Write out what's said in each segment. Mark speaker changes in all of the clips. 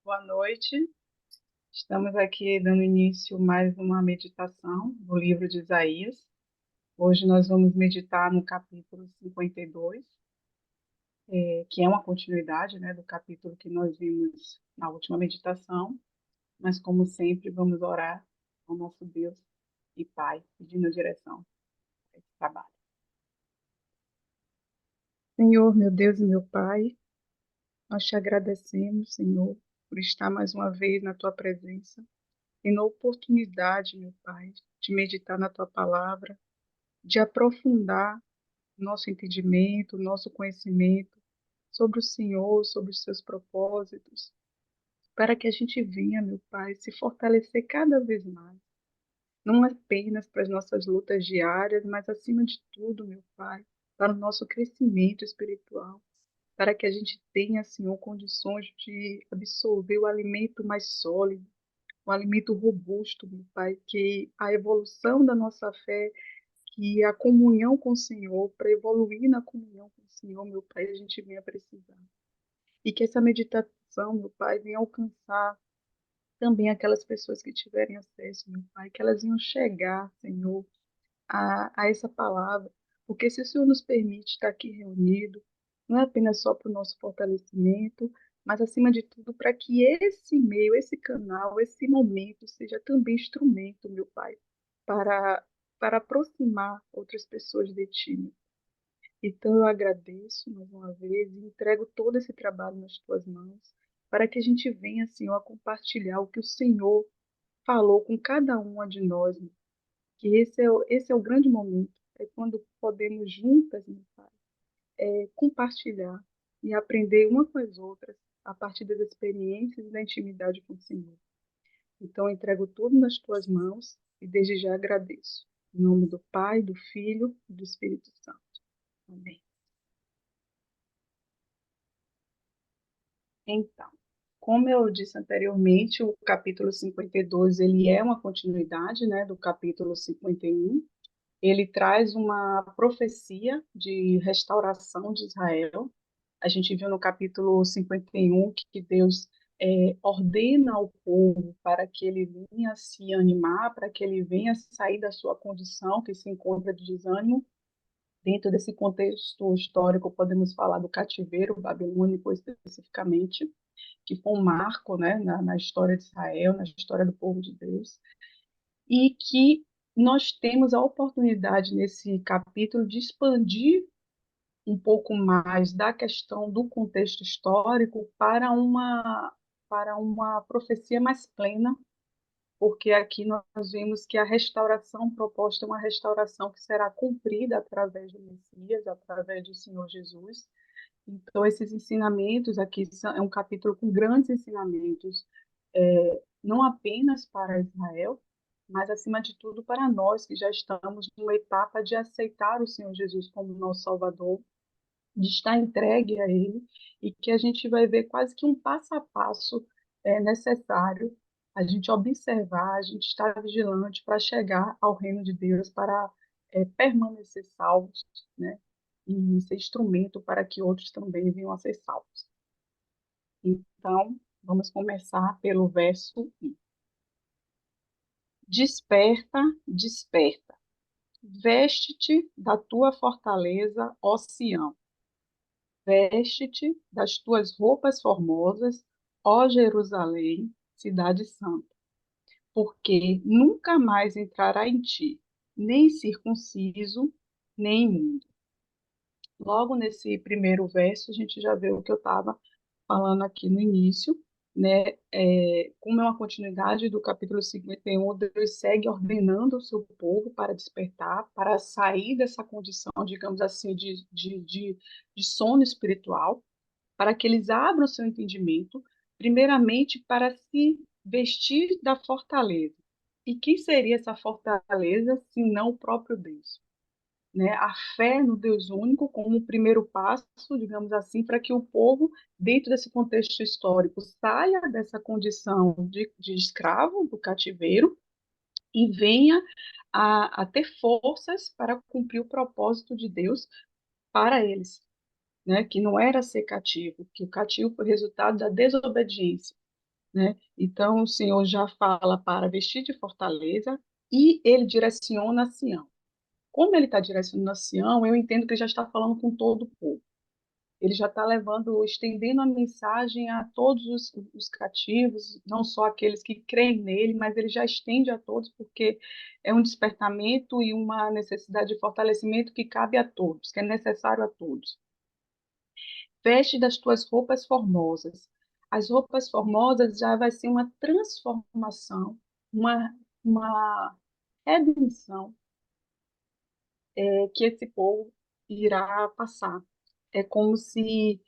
Speaker 1: Boa noite. Estamos aqui dando início a mais uma meditação do livro de Isaías. Hoje nós vamos meditar no capítulo 52, que é uma continuidade, né, do capítulo que nós vimos na última meditação. Mas, como sempre, vamos orar ao nosso Deus e Pai, pedindo direção para esse trabalho. Senhor, meu Deus e meu Pai, nós te agradecemos, Senhor, por estar mais uma vez na tua presença, tendo a oportunidade, meu Pai, de meditar na tua palavra, de aprofundar nosso entendimento, nosso conhecimento sobre o Senhor, sobre os seus propósitos, para que a gente venha, meu Pai, se fortalecer cada vez mais, não apenas para as nossas lutas diárias, mas acima de tudo, meu Pai, para o nosso crescimento espiritual, para que a gente tenha, Senhor, condições de absorver o alimento mais sólido, um alimento robusto, meu Pai, que a evolução da nossa fé, que a comunhão com o Senhor, para evoluir na comunhão com o Senhor, meu Pai, a gente venha precisar. E que essa meditação, meu Pai, venha alcançar também aquelas pessoas que tiverem acesso, meu Pai, que elas venham chegar, Senhor, a essa palavra, porque se o Senhor nos permite estar aqui reunido, não é apenas só para o nosso fortalecimento, mas acima de tudo para que esse meio, esse canal, esse momento seja também instrumento, meu Pai, para, para aproximar outras pessoas de Ti. Então eu agradeço mais uma vez e entrego todo esse trabalho nas Tuas mãos, para que a gente venha, Senhor, a compartilhar o que o Senhor falou com cada uma de nós, que esse é o grande momento, é quando podemos juntas, meu Pai, compartilhar e aprender uma com as outras a partir das experiências e da intimidade com o Senhor. Então, eu entrego tudo nas tuas mãos e desde já agradeço. Em nome do Pai, do Filho e do Espírito Santo. Amém. Então, como eu disse anteriormente, o capítulo 52 ele é uma continuidade, né, do capítulo 51. Ele traz uma profecia de restauração de Israel. A gente viu no capítulo 51 que Deus ordena ao povo para que ele venha se animar, para que ele venha sair da sua condição que se encontra de desânimo. Dentro desse contexto histórico, podemos falar do cativeiro babilônico especificamente, que foi um marco, né, na história de Israel, na história do povo de Deus, e que nós temos a oportunidade nesse capítulo de expandir um pouco mais da questão do contexto histórico para uma profecia mais plena, porque aqui nós vemos que a restauração proposta é uma restauração que será cumprida através do Messias, através do Senhor Jesus. Então, esses ensinamentos aqui é um capítulo com grandes ensinamentos, não apenas para Israel, mas, acima de tudo, para nós que já estamos numa etapa de aceitar o Senhor Jesus como nosso Salvador, de estar entregue a Ele, e que a gente vai ver quase que um passo a passo necessário a gente observar, a gente estar vigilante para chegar ao reino de Deus, para permanecer salvos, né? E ser instrumento para que outros também venham a ser salvos. Então, vamos começar pelo verso 1. Desperta, desperta. Veste-te da tua fortaleza, ó Sião. Veste-te das tuas roupas formosas, ó Jerusalém, cidade santa, porque nunca mais entrará em ti, nem circunciso, nem imundo. Logo nesse primeiro verso, a gente já vê o que eu estava falando aqui no início, né? Como é uma continuidade do capítulo 51, Deus segue ordenando o seu povo para despertar, para sair dessa condição, digamos assim, de sono espiritual, para que eles abram o seu entendimento, primeiramente para se vestir da fortaleza. E quem seria essa fortaleza, se não o próprio Deus? Né, a fé no Deus único como o primeiro passo, digamos assim, para que o povo, dentro desse contexto histórico, saia dessa condição de escravo do cativeiro e venha a ter forças para cumprir o propósito de Deus para eles, né, que não era ser cativo, que o cativo foi resultado da desobediência. né? Então, o Senhor já fala para vestir de fortaleza e ele direciona a Sião. Como ele está direcionando a Sião, eu entendo que ele já está falando com todo o povo. Ele já está levando, estendendo a mensagem a todos os cativos, não só aqueles que creem nele, mas ele já estende a todos, porque é um despertamento e uma necessidade de fortalecimento que cabe a todos, que é necessário a todos. Veste das tuas roupas formosas. As roupas formosas já vai ser uma transformação, uma redenção que esse povo irá passar. É como se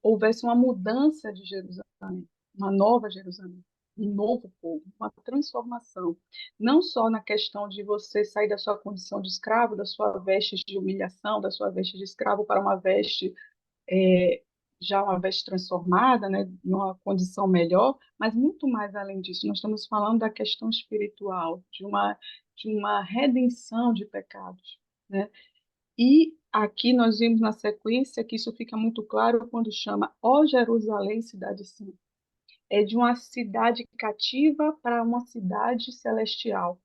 Speaker 1: houvesse uma mudança de Jerusalém, uma nova Jerusalém, um novo povo, uma transformação. Não só na questão de você sair da sua condição de escravo, da sua veste de humilhação, da sua veste de escravo para uma veste é, já uma veste transformada, né, numa condição melhor, mas muito mais além disso, nós estamos falando da questão espiritual, de uma redenção de pecados, né? E aqui nós vimos na sequência que isso fica muito claro quando chama Ó Jerusalém, cidade santa. É de uma cidade cativa para uma cidade celestial.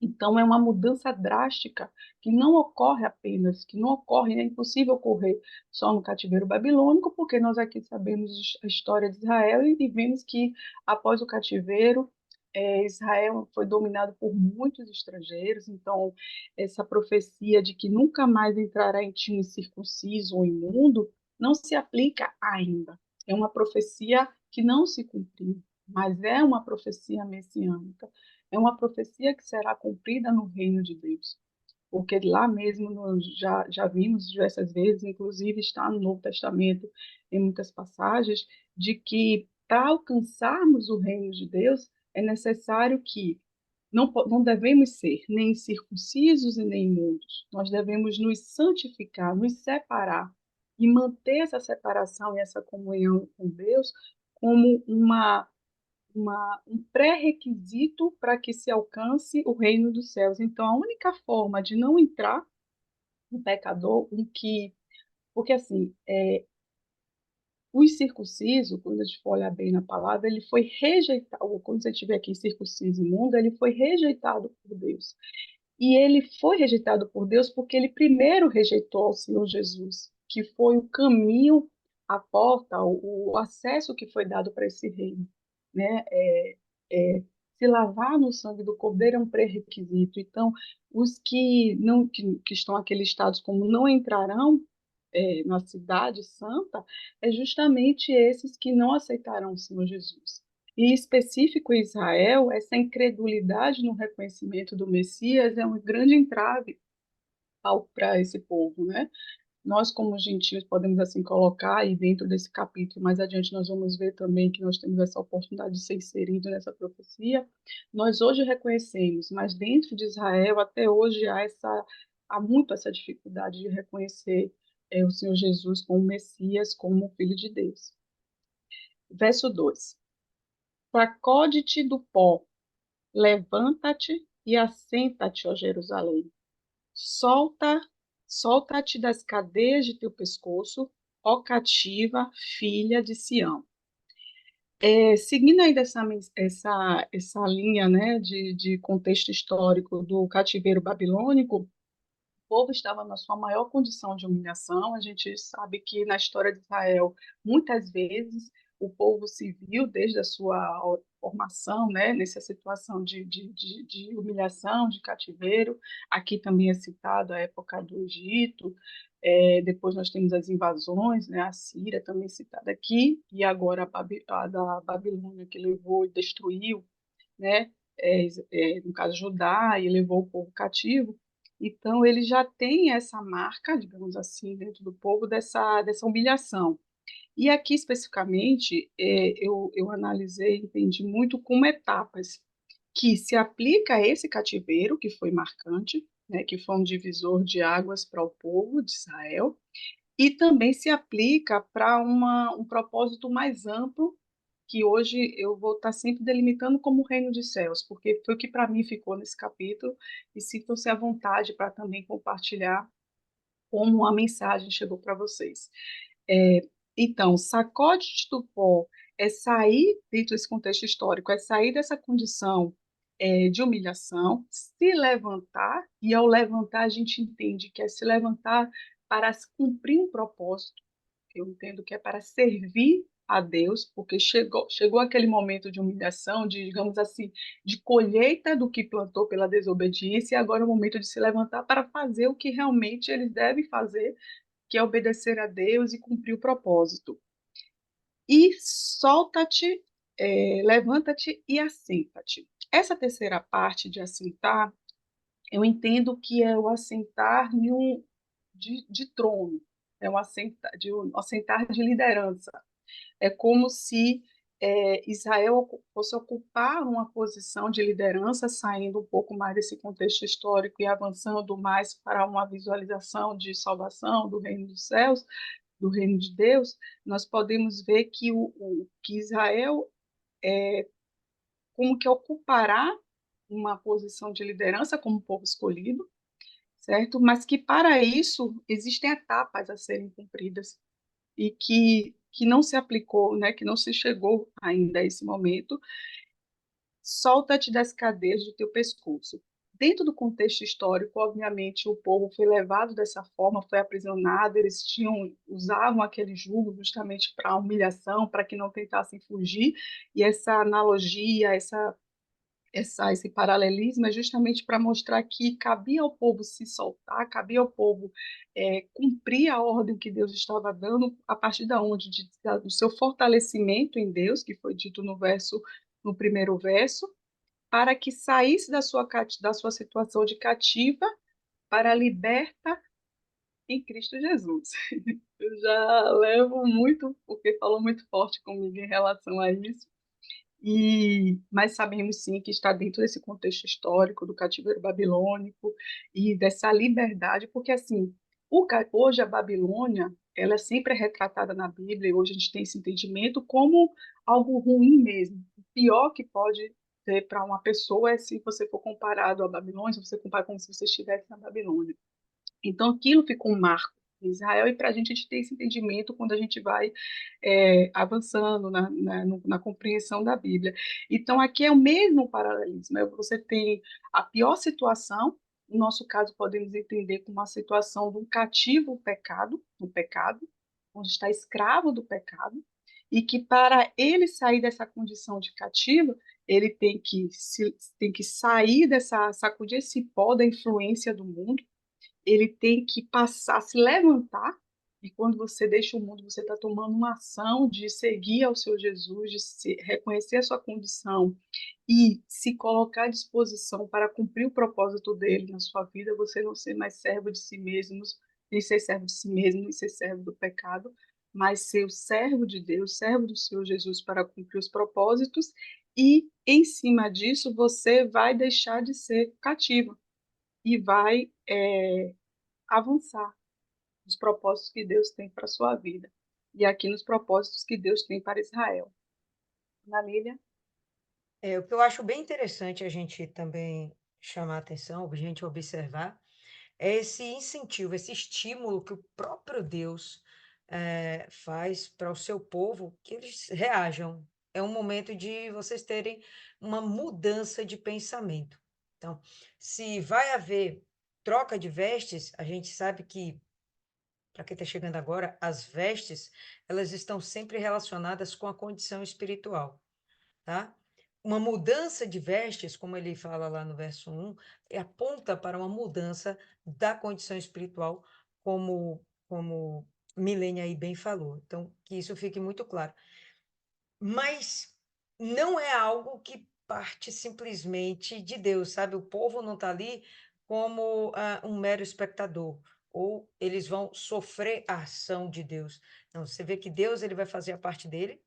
Speaker 1: Então, é uma mudança drástica que não ocorre apenas, que não ocorre, é impossível ocorrer só no cativeiro babilônico, porque nós aqui sabemos a história de Israel e vemos que, após o cativeiro, Israel foi dominado por muitos estrangeiros. Então, essa profecia de que nunca mais entrará em ti um incircunciso ou imundo não se aplica ainda. É uma profecia que não se cumpriu, mas é uma profecia messiânica. É uma profecia que será cumprida no reino de Deus. Porque lá mesmo já vimos diversas vezes, inclusive está no Novo Testamento, em muitas passagens, de que para alcançarmos o reino de Deus é necessário que não devemos ser nem circuncisos e nem imundos. Nós devemos nos santificar, nos separar e manter essa separação e essa comunhão com Deus como um pré-requisito para que se alcance o reino dos céus. Então, a única forma de não entrar um pecador, porque assim, o incircunciso, quando a gente for olhar bem na palavra, ele foi rejeitado, ou quando você estiver aqui circunciso imundo, ele foi rejeitado por Deus. E ele foi rejeitado por Deus porque ele primeiro rejeitou ao Senhor Jesus, que foi o caminho, a porta, o acesso que foi dado para esse reino, né? Se lavar no sangue do Cordeiro é um pré-requisito. Então, os que não que estão aqui listados como não entrarão na cidade santa é justamente esses que não aceitaram o Senhor Jesus. E específico em Israel, essa incredulidade no reconhecimento do Messias é um grande entrave para esse povo, né? Nós, como gentios, podemos assim colocar, e dentro desse capítulo, mais adiante, nós vamos ver também que nós temos essa oportunidade de ser inserido nessa profecia. Nós hoje reconhecemos, mas dentro de Israel, até hoje, há muito essa dificuldade de reconhecer o Senhor Jesus como Messias, como o Filho de Deus. Verso 2: Sacode-te do pó, levanta-te e assenta-te, ó Jerusalém. Solta, solta-te das cadeias de teu pescoço, ó cativa, filha de Sião. Seguindo aí essa linha, né, de contexto histórico do cativeiro babilônico, o povo estava na sua maior condição de humilhação. A gente sabe que na história de Israel, muitas vezes, o povo se viu desde a sua formação, né, nessa situação de humilhação, de cativeiro. Aqui também é citado a época do Egito. Depois nós temos as invasões, né, a Síria também citada aqui, e agora a da Babilônia, que levou e destruiu, né, no caso Judá, e levou o povo cativo. Então, ele já tem essa marca, digamos assim, dentro do povo, dessa humilhação. E aqui, especificamente, eu analisei, entendi muito como etapas que se aplica a esse cativeiro, que foi marcante, né, que foi um divisor de águas para o povo de Israel, e também se aplica para um propósito mais amplo, que hoje eu vou estar sempre delimitando como o reino dos céus, porque foi o que para mim ficou nesse capítulo, e sintam-se à vontade para também compartilhar como a mensagem chegou para vocês. É, então, sacode-te do pó é sair dentro desse contexto histórico, é sair dessa condição de humilhação, se levantar, e ao levantar a gente entende que é se levantar para cumprir um propósito, eu entendo que é para servir a Deus, porque chegou aquele momento de humilhação, de, digamos assim, de colheita do que plantou pela desobediência, e agora é o momento de se levantar para fazer o que realmente eles devem fazer, que é obedecer a Deus e cumprir o propósito. E solta-te, levanta-te e assenta-te. Essa terceira parte de assentar, eu entendo que é o assentar de trono, é um assentar de liderança. É como se Israel fosse ocupar uma posição de liderança, saindo um pouco mais desse contexto histórico e avançando mais para uma visualização de salvação do reino dos céus, do reino de Deus. Nós podemos ver que que Israel como que ocupará uma posição de liderança como povo escolhido, certo? Mas que para isso existem etapas a serem cumpridas e que não se aplicou, né, que não se chegou ainda a esse momento. Solta-te das cadeias do teu pescoço. Dentro do contexto histórico, obviamente, o povo foi levado dessa forma, foi aprisionado, eles usavam aquele jugo justamente para humilhação, para que não tentassem fugir, e essa analogia, esse paralelismo é justamente para mostrar que cabia ao povo se soltar, cabia ao povo cumprir a ordem que Deus estava dando a partir da onde do seu fortalecimento em Deus, que foi dito no primeiro verso, para que saísse da sua situação de cativa para a liberta em Cristo Jesus. Eu já levo muito, porque falou muito forte comigo em relação a isso. Mas sabemos sim que está dentro desse contexto histórico do cativeiro babilônico e dessa liberdade, porque assim, hoje a Babilônia, ela sempre é retratada na Bíblia, e hoje a gente tem esse entendimento como algo ruim mesmo. O pior que pode ter para uma pessoa é se você for comparado à Babilônia, se você comparar como se você estivesse na Babilônia. Então, aquilo ficou um marco em Israel, e para a gente ter esse entendimento quando a gente vai avançando na compreensão da Bíblia. Então, aqui é o mesmo paralelismo. Você tem a pior situação, no nosso caso, podemos entender como uma situação de um cativo pecado, um pecado, onde está escravo do pecado, e que para ele sair dessa condição de cativo, ele tem que sair sacudir esse pó da influência do mundo, ele tem que passar, se levantar, e quando você deixa o mundo, você está tomando uma ação de seguir ao seu Jesus, reconhecer a sua condição e se colocar à disposição para cumprir o propósito dele na sua vida, você não ser mais servo de si mesmo, nem ser servo de si mesmo, nem ser servo do pecado, mas ser o servo de Deus, servo do Senhor Jesus para cumprir os propósitos, e em cima disso você vai deixar de ser cativo e vai avançar nos propósitos que Deus tem para a sua vida. E aqui nos propósitos que Deus tem para Israel. Na Lília?
Speaker 2: O que eu acho bem interessante a gente também chamar atenção, a gente observar, é esse incentivo, esse estímulo que o próprio Deus faz para o seu povo, que eles reajam. É um momento de vocês terem uma mudança de pensamento. Então, se vai haver troca de vestes, a gente sabe que, para quem está chegando agora, as vestes, elas estão sempre relacionadas com a condição espiritual, tá? Uma mudança de vestes, como ele fala lá no verso 1, aponta para uma mudança da condição espiritual, como Milene aí bem falou. Então, que isso fique muito claro. Mas não é algo que parte simplesmente de Deus, sabe? O povo não está ali como um mero espectador, ou eles vão sofrer a ação de Deus. Não, você vê que Deus ele vai fazer a parte dele,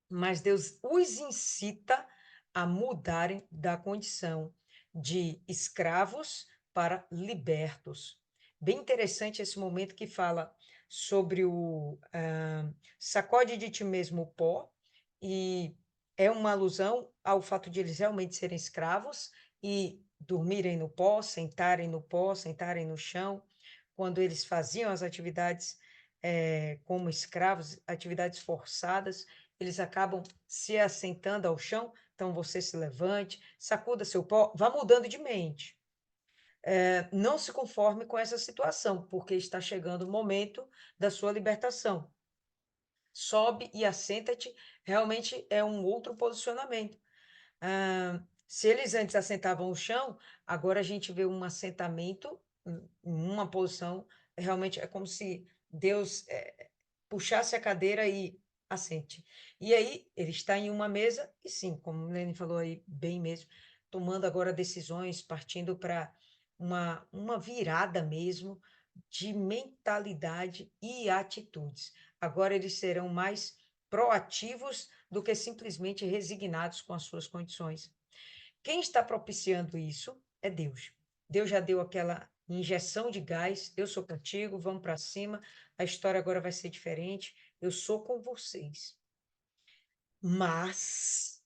Speaker 2: mas Deus os incita a mudarem da condição de escravos para libertos. Bem interessante esse momento que fala sobre o sacode de ti mesmo o pó, e é uma alusão ao fato de eles realmente serem escravos e dormirem no pó, sentarem no chão, quando eles faziam as atividades como escravos, atividades forçadas, eles acabam se assentando ao chão. Então, você se levante, sacuda seu pó, vá mudando de mente. Não se conforme com essa situação, porque está chegando o momento da sua libertação. Sobe e assenta-te, realmente é um outro posicionamento. Se eles antes assentavam o chão, agora a gente vê um assentamento em uma posição, realmente é como se Deus puxasse a cadeira e assente. E aí, ele está em uma mesa, e sim, como o Lene falou aí, bem mesmo, tomando agora decisões, partindo para uma virada mesmo de mentalidade e atitudes. Agora eles serão mais proativos do que simplesmente resignados com as suas condições. Quem está propiciando isso é Deus. Deus já deu aquela injeção de gás. Eu sou contigo, vamos para cima. A história agora vai ser diferente. Eu sou com vocês. Mas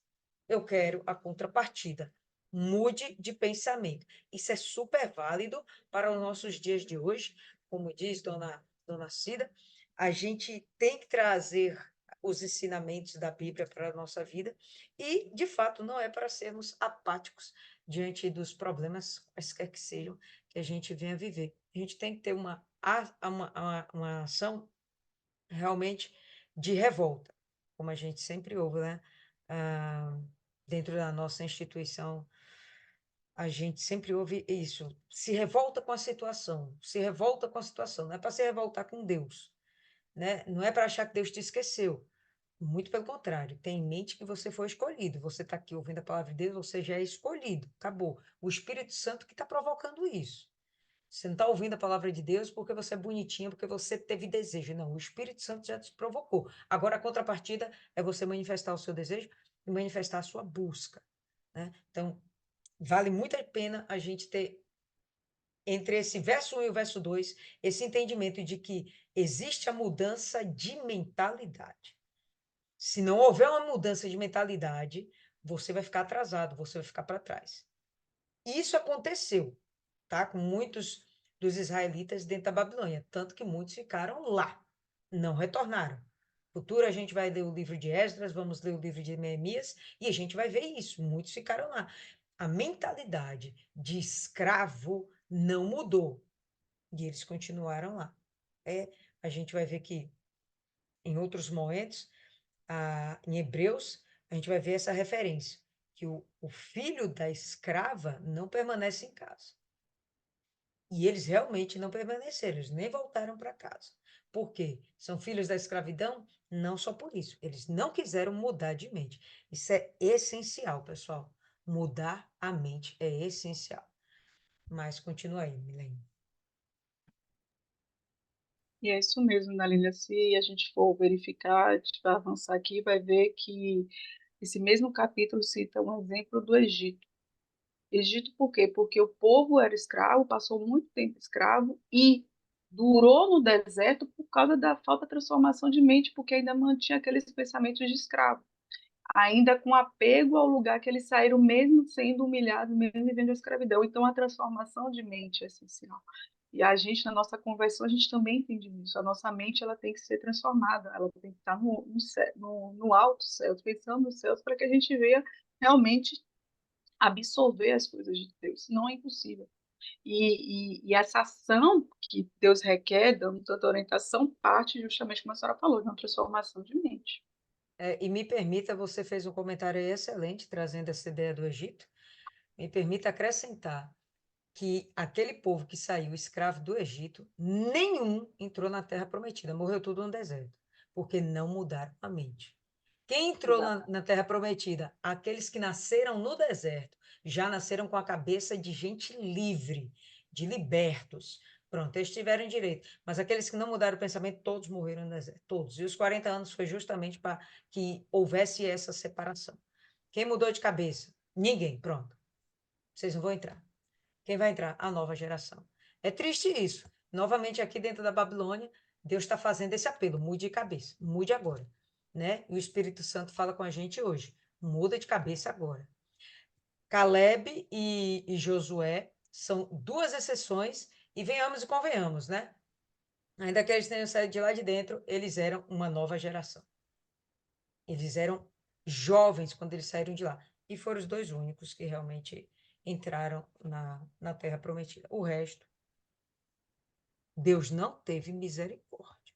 Speaker 2: eu quero a contrapartida. Mude de pensamento. Isso é super válido para os nossos dias de hoje. Como diz Dona Cida, a gente tem que trazer os ensinamentos da Bíblia para a nossa vida e, de fato, não é para sermos apáticos diante dos problemas, quaisquer que sejam, que a gente venha viver. A gente tem que ter uma ação realmente de revolta, como a gente sempre ouve, né? Ah, dentro da nossa instituição, a gente sempre ouve isso. Se revolta com a situação, se revolta com a situação. Não é para se revoltar com Deus, né? Não é para achar que Deus te esqueceu. Muito pelo contrário, tenha em mente que você foi escolhido. Você está aqui ouvindo a palavra de Deus, você já é escolhido. Acabou. O Espírito Santo que está provocando isso. Você não está ouvindo a palavra de Deus porque você é bonitinha, porque você teve desejo. Não, o Espírito Santo já te provocou. Agora, a contrapartida é você manifestar o seu desejo e manifestar a sua busca, né? Então, vale muito a pena a gente ter, entre esse verso 1 e o verso 2, esse entendimento de que existe a mudança de mentalidade. Se não houver uma mudança de mentalidade, você vai ficar atrasado, você vai ficar para trás. Isso aconteceu, tá? Com muitos dos israelitas dentro da Babilônia, tanto que muitos ficaram lá, não retornaram. Futuro a gente vai ler o livro de Esdras, vamos ler o livro de Neemias e a gente vai ver isso. Muitos ficaram lá. A mentalidade de escravo não mudou e eles continuaram lá. A gente vai ver que em outros momentos, em Hebreus, a gente vai ver essa referência, que o filho da escrava não permanece em casa. E eles realmente não permaneceram, eles nem voltaram para casa. Por quê? São filhos da escravidão? Não só por isso. Eles não quiseram mudar de mente. Isso é essencial, pessoal. Mudar a mente é essencial. Mas continua aí, Milene.
Speaker 1: E é isso mesmo, Dalila. Se a gente for verificar, a gente vai avançar aqui, vai ver que esse mesmo capítulo cita um exemplo do Egito. Egito por quê? Porque o povo era escravo, passou muito tempo escravo e durou no deserto por causa da falta de transformação de mente, porque ainda mantinha aqueles pensamentos de escravo, ainda com apego ao lugar que eles saíram, mesmo sendo humilhados, mesmo vivendo a escravidão. Então, a transformação de mente é essencial. E a gente, na nossa conversão, a gente também entende isso. A nossa mente ela tem que ser transformada, ela tem que estar no alto céu, pensando nos céus, para que a gente veja realmente absorver as coisas de Deus. Não é impossível. E essa ação que Deus requer, dando tanta orientação, parte justamente, como a senhora falou, de uma transformação de mente.
Speaker 2: E me permita, você fez um comentário excelente, trazendo essa ideia do Egito. Me permita acrescentar que aquele povo que saiu escravo do Egito, nenhum entrou na terra prometida, morreu tudo no deserto, porque não mudaram a mente. Quem entrou
Speaker 1: Exato.
Speaker 2: na terra prometida? Aqueles que nasceram no deserto, já nasceram com a cabeça de gente livre, de libertos. Pronto, eles tiveram direito. Mas aqueles que não mudaram o pensamento, todos morreram no deserto, todos. E os 40 anos foi justamente para que houvesse essa separação. Quem mudou de cabeça? Ninguém. Pronto. Vocês não vão entrar. Quem vai entrar? A nova geração. É triste isso. Novamente, aqui dentro da Babilônia, Deus está fazendo esse apelo: mude de cabeça, mude agora. Né? E o Espírito Santo fala com a gente hoje: muda de cabeça agora. Caleb e Josué são duas exceções, e venhamos e convenhamos, né? Ainda que eles tenham saído de lá de dentro, eles eram uma nova geração. Eles eram jovens quando eles saíram de lá. E foram os dois únicos que realmente entraram na Terra Prometida. O resto, Deus não teve misericórdia.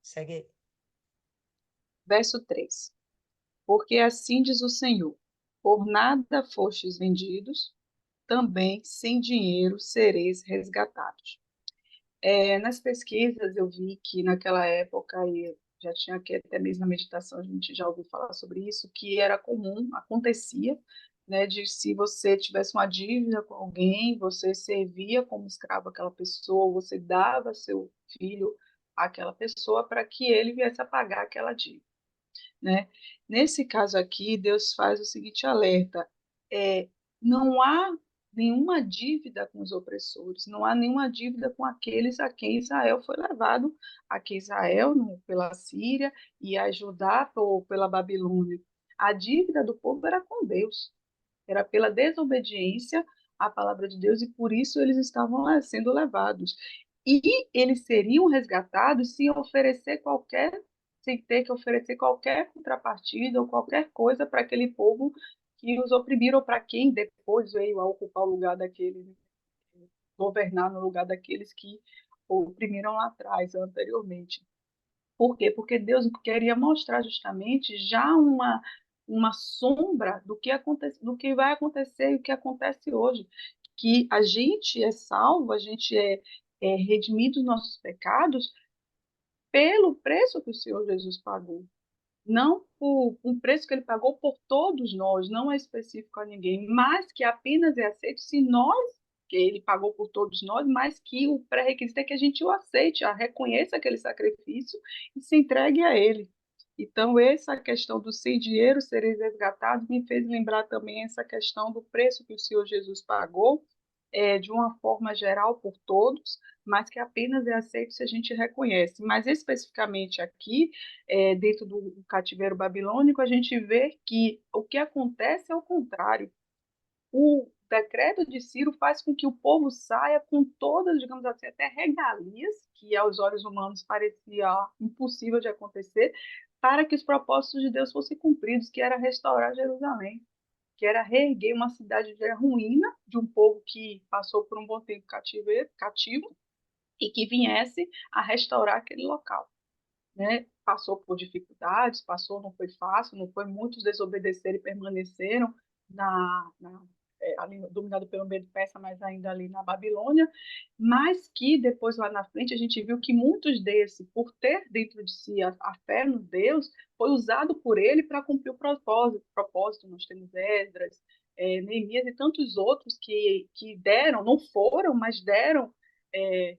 Speaker 2: Segue aí.
Speaker 1: Verso 3. Porque assim diz o Senhor: por nada fostes vendidos, também sem dinheiro sereis resgatados. Nas pesquisas eu vi que naquela época, e já tinha aqui até mesmo na meditação, a gente já ouviu falar sobre isso, que era comum, acontecia, né, de se você tivesse uma dívida com alguém, você servia como escravo àquela pessoa, você dava seu filho àquela pessoa para que ele viesse a pagar aquela dívida, né? Nesse caso aqui, Deus faz o seguinte alerta: não há nenhuma dívida com os opressores, não há nenhuma dívida com aqueles a quem Israel foi levado, a que Israel, pela Síria, e a Judá ou pela Babilônia. A dívida do povo era com Deus, era pela desobediência à palavra de Deus, e por isso eles estavam lá sendo levados. E eles seriam resgatados sem ter que oferecer qualquer contrapartida ou qualquer coisa para aquele povo que os oprimiram, para quem depois veio a ocupar o lugar daqueles, governar no lugar daqueles que oprimiram lá atrás, anteriormente. Por quê? Porque Deus queria mostrar justamente já uma sombra do que vai acontecer e o que acontece hoje. Que a gente é salvo, a gente é redimido dos nossos pecados pelo preço que o Senhor Jesus pagou. Não por um preço que ele pagou por todos nós, não é específico a ninguém, mas que apenas é aceito se nós, que ele pagou por todos nós, mas que o pré-requisito é que a gente o aceite, a reconheça aquele sacrifício e se entregue a ele. Então, essa questão do sem dinheiro seres resgatados me fez lembrar também essa questão do preço que o Senhor Jesus pagou, de uma forma geral por todos, mas que apenas é aceito se a gente reconhece. Mas especificamente aqui, dentro do cativeiro babilônico, a gente vê que o que acontece é o contrário. O decreto de Ciro faz com que o povo saia com todas, digamos assim, até regalias, que aos olhos humanos parecia impossível de acontecer, para que os propósitos de Deus fossem cumpridos, que era restaurar Jerusalém, que era reerguer uma cidade de ruína, de um povo que passou por um bom tempo cativo, e que viesse a restaurar aquele local, né? Passou por dificuldades, não foi fácil, não foi, muitos desobedeceram e permaneceram ali dominado pelo medo persa, mas ainda ali na Babilônia, mas que depois lá na frente a gente viu que muitos desses, por ter dentro de si a fé no Deus, foi usado por ele para cumprir o propósito. Nós temos Esdras, Neemias e tantos outros que deram, não foram, mas deram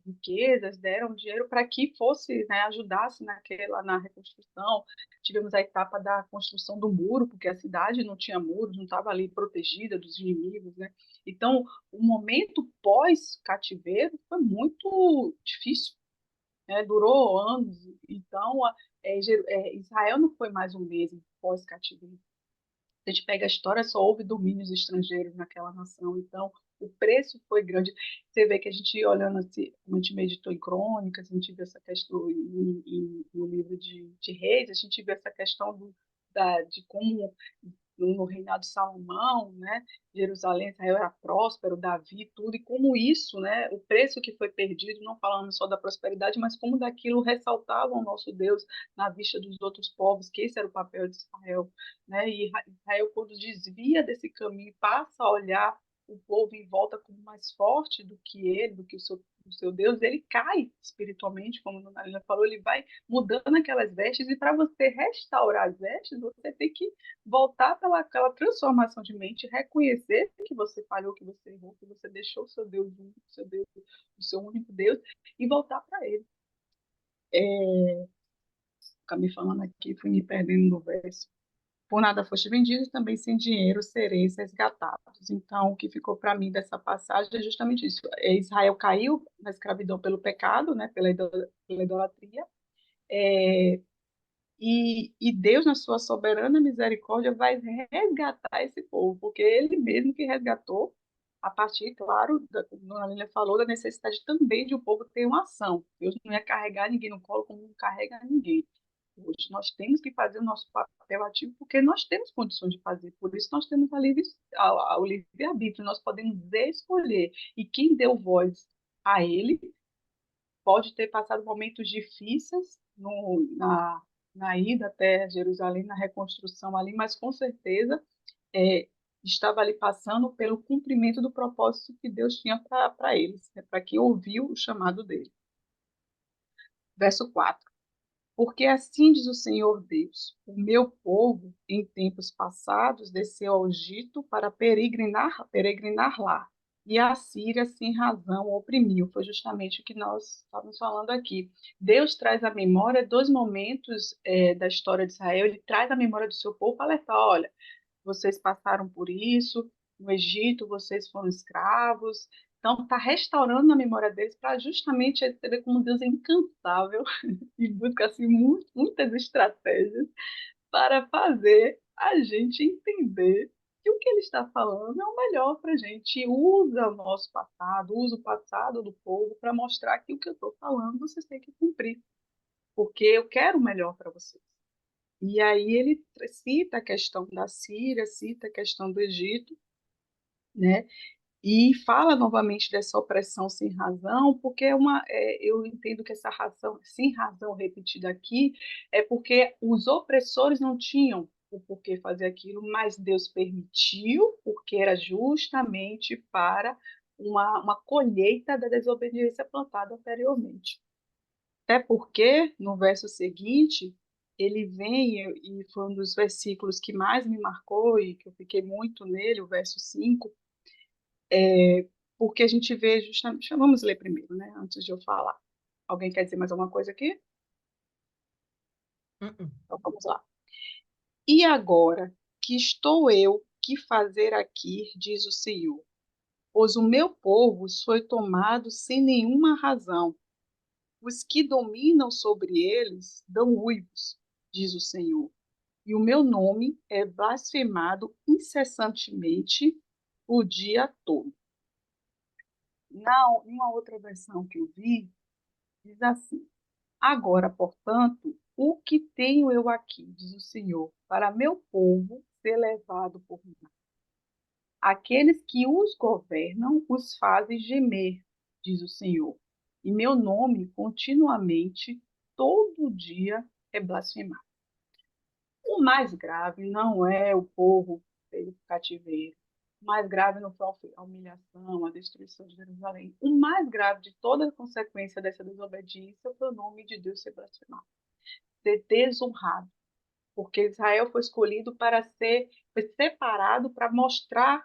Speaker 1: riquezas, deram dinheiro para que fosse, né, ajudasse na reconstrução. Tivemos a etapa da construção do muro, porque a cidade não tinha muros, não estava ali protegida dos inimigos, né? Então, o momento pós-cativeiro foi muito difícil, né? Durou anos. Então, Israel não foi mais o mesmo pós-cativeiro. A gente pega a história, só houve domínios estrangeiros naquela nação, então o preço foi grande. Você vê que a gente, olhando assim, como a gente meditou em crônicas, a gente viu essa questão no livro de Reis, a gente viu essa questão de como no reinado de Salomão, né, Jerusalém, Israel era próspero, Davi, tudo, e como isso, né, o preço que foi perdido, não falando só da prosperidade, mas como daquilo ressaltava o nosso Deus na vista dos outros povos, que esse era o papel de Israel, né, e Israel, quando desvia desse caminho, passa a olhar o povo em volta como mais forte do que ele, do que o seu Deus, ele cai espiritualmente, como a Nalina falou, ele vai mudando aquelas vestes, e para você restaurar as vestes, você tem que voltar pela aquela transformação de mente, reconhecer que você falhou, que você errou, que você deixou o seu Deus único, o seu único Deus, e voltar para ele. Acabei falando aqui, fui me perdendo no verso. Por nada foste vendidos, também sem dinheiro sereis resgatados. Então, o que ficou para mim dessa passagem é justamente isso. Israel caiu na escravidão pelo pecado, né, pela idolatria, é, e Deus, na sua soberana misericórdia, vai resgatar esse povo, porque ele mesmo que resgatou, a partir, claro, como a Aline falou, da necessidade também de o povo ter uma ação. Deus não ia carregar ninguém no colo como não carrega ninguém. hoje. Nós temos que fazer o nosso papel ativo porque nós temos condições de fazer. Por isso nós temos o livre-arbítrio, nós podemos escolher. E quem deu voz a ele pode ter passado momentos difíceis na ida até Jerusalém, na reconstrução ali, mas com certeza é, estava ali passando pelo cumprimento do propósito que Deus tinha para eles, né, para quem ouviu o chamado dele. Verso 4. Porque assim diz o Senhor Deus: o meu povo, em tempos passados, desceu ao Egito para peregrinar lá. E a Síria, sem razão, oprimiu. Foi justamente o que nós estávamos falando aqui. Deus traz à memória dois momentos da história de Israel. Ele traz à memória do seu povo para alertar: olha, vocês passaram por isso, no Egito vocês foram escravos. Então, está restaurando na memória deles para justamente você ver como Deus é incansável e busca assim, muitas estratégias para fazer a gente entender que o que ele está falando é o melhor para a gente. Usa o nosso passado, usa o passado do povo para mostrar que o que eu estou falando vocês têm que cumprir, porque eu quero o melhor para vocês. E aí ele cita a questão da Síria, cita a questão do Egito, né? E fala novamente dessa opressão sem razão, porque eu entendo que essa razão, sem razão repetida aqui, é porque os opressores não tinham o porquê fazer aquilo, mas Deus permitiu, porque era justamente para uma colheita da desobediência plantada anteriormente. Até porque, no verso seguinte, ele vem, e foi um dos versículos que mais me marcou e que eu fiquei muito nele, o verso 5, porque a gente vê justamente. Vamos ler primeiro, né? Antes de eu falar. Alguém quer dizer mais alguma coisa aqui?
Speaker 2: Uh-uh.
Speaker 1: Então vamos lá. E agora, que estou eu que fazer aqui, diz o Senhor, pois o meu povo foi tomado sem nenhuma razão. Os que dominam sobre eles dão uivos, diz o Senhor. E o meu nome é blasfemado incessantemente o dia todo. Em uma outra versão que eu vi, diz assim: agora, portanto, o que tenho eu aqui, diz o Senhor, para meu povo ser levado por mim? Aqueles que os governam os fazem gemer, diz o Senhor. E meu nome continuamente, todo dia, é blasfemado. O mais grave não é o povo pelo cativeiro. O mais grave não foi a humilhação, a destruição de Jerusalém. O mais grave de toda a consequência dessa desobediência foi o nome de Deus ser blasfemado, ser desonrado, porque Israel foi escolhido foi separado para mostrar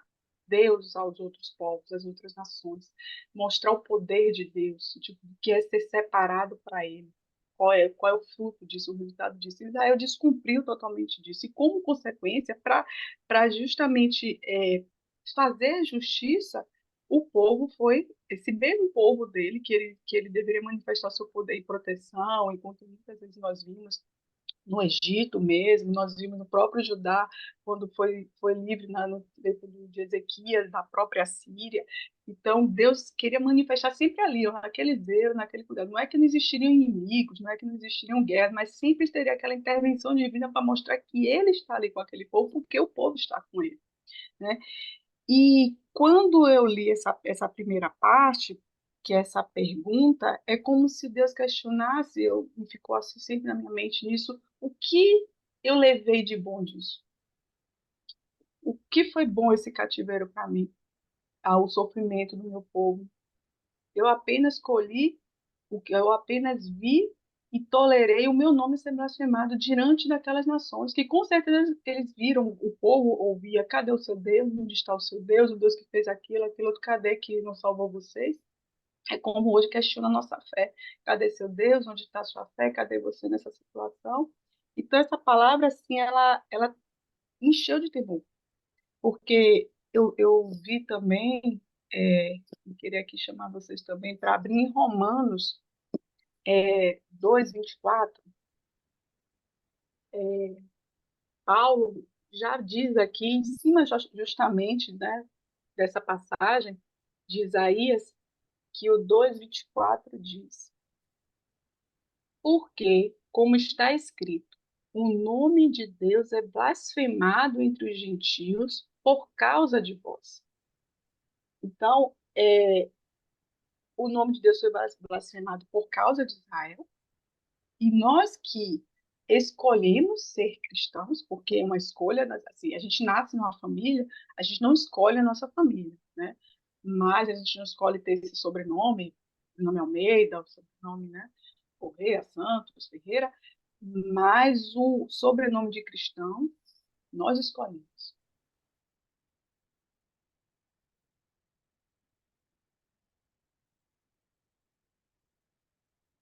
Speaker 1: Deus aos outros povos, às outras nações, mostrar o poder de Deus, tipo, que é ser separado para Ele. Qual é o fruto disso, o resultado disso? Israel descumpriu totalmente disso, e como consequência, para justamente fazer justiça, o povo foi, esse mesmo povo dele, que ele deveria manifestar seu poder e proteção, enquanto muitas vezes nós vimos no Egito mesmo, nós vimos no próprio Judá, quando foi livre no tempo de Ezequias, da própria Síria. Então, Deus queria manifestar sempre ali, ó, naquele zelo, naquele cuidado. Não é que não existiriam inimigos, não é que não existiriam guerras, mas sempre teria aquela intervenção divina para mostrar que ele está ali com aquele povo, porque o povo está com ele, né? E quando eu li essa primeira parte, que é essa pergunta, é como se Deus questionasse, me ficou assim sempre na minha mente nisso, o que eu levei de bom disso? O que foi bom esse cativeiro para mim? O sofrimento do meu povo. Eu apenas colhi o que eu apenas vi e tolerei o meu nome ser blasfemado diante daquelas nações, que com certeza eles viram, o povo ouvia: cadê o seu Deus? Onde está o seu Deus? O Deus que fez aquilo outro, cadê que não salvou vocês? É como hoje questiona a nossa fé. Cadê seu Deus? Onde está a sua fé? Cadê você nessa situação? Então, essa palavra, assim, ela encheu de temor, porque eu vi também, eu queria aqui chamar vocês também para abrir em Romanos 2:24. Paulo já diz aqui, em cima justamente, né, dessa passagem de Isaías, que o 2:24 diz: porque como está escrito: o nome de Deus é blasfemado entre os gentios por causa de vós. Então, o nome de Deus foi blasfemado por causa de Israel, e nós que escolhemos ser cristãos, porque é uma escolha, assim, a gente nasce numa família, a gente não escolhe a nossa família, né? Mas a gente não escolhe ter esse sobrenome, o nome Almeida, o sobrenome, né? Correia, Santos, Ferreira, mas o sobrenome de cristão nós escolhemos.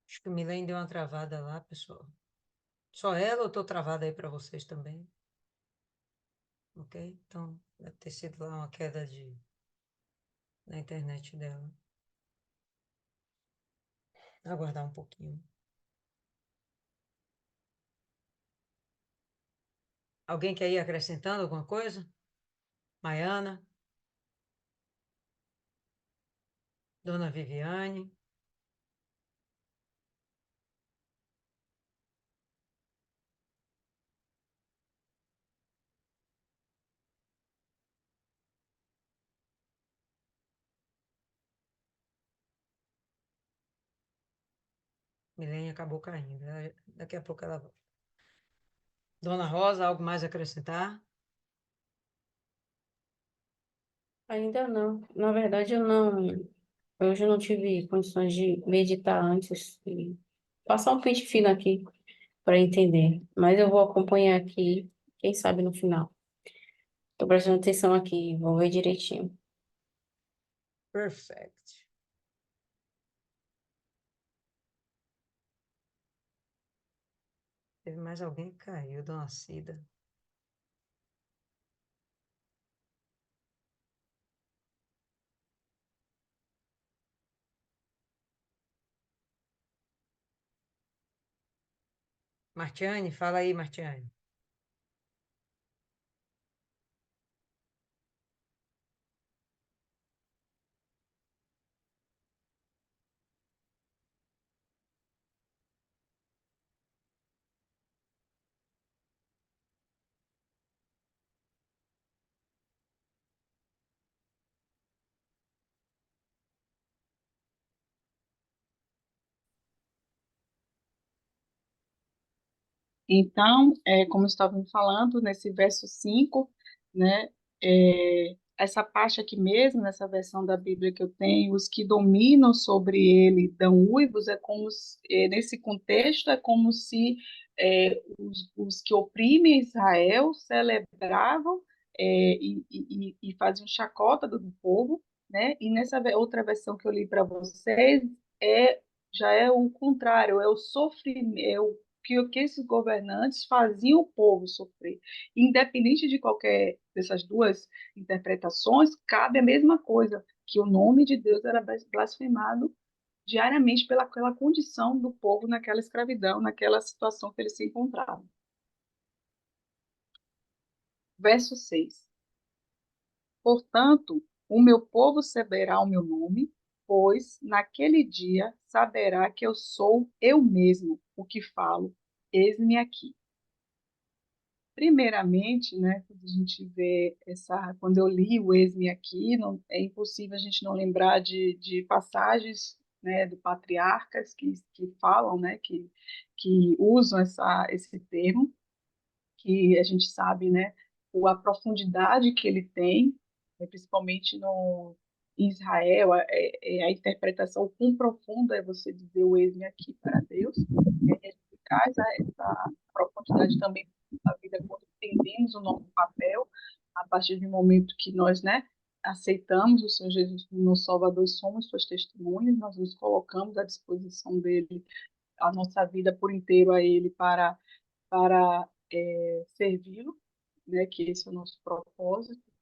Speaker 2: Acho que o Milene deu uma travada lá, pessoal. Só ela ou estou travada aí para vocês também? Ok? Então, deve ter sido lá uma queda na internet dela. Aguardar um pouquinho. Alguém quer ir acrescentando alguma coisa? Maiana? Dona Viviane? Milene acabou caindo. Daqui a pouco ela volta. Dona Rosa, algo mais a acrescentar?
Speaker 3: Ainda não. Na verdade, hoje eu não tive condições de meditar antes e passar um pente fino aqui para entender. Mas eu vou acompanhar aqui, quem sabe no final. Estou prestando atenção aqui, vou ver direitinho.
Speaker 2: Perfect. Teve mais alguém que caiu, Dona Cida. Martiane, fala aí, Martiane.
Speaker 1: Então, como estávamos falando, nesse verso 5, né, essa parte aqui mesmo, nessa versão da Bíblia que eu tenho, os que dominam sobre ele dão uivos, nesse contexto, é como se os que oprimem Israel celebravam e faziam chacota do povo, né, e nessa outra versão que eu li para vocês, é, já é o contrário, é o sofrimento, que esses governantes faziam o povo sofrer. Independente de qualquer dessas duas interpretações, cabe a mesma coisa, que o nome de Deus era blasfemado diariamente pela condição do povo naquela escravidão, naquela situação que eles se encontravam. Verso 6. Portanto, o meu povo saberá o meu nome, pois naquele dia saberá que eu sou eu mesmo o que falo. Eis-me aqui. Primeiramente, né, quando a gente vê quando eu li o Eis-me aqui, não, é impossível a gente não lembrar de passagens, né, do patriarcas que falam, né, que usam esse termo, que a gente sabe, né, a profundidade que ele tem, principalmente no em Israel, a interpretação quão profunda é você dizer o eis-me aqui para Deus, ele traz essa profundidade também na vida quando entendemos o nosso papel, a partir do momento que nós, né, aceitamos o Senhor Jesus como nosso Salvador e somos suas testemunhas, nós nos colocamos à disposição dele, a nossa vida por inteiro a ele para servi-lo, né, que esse é o nosso propósito.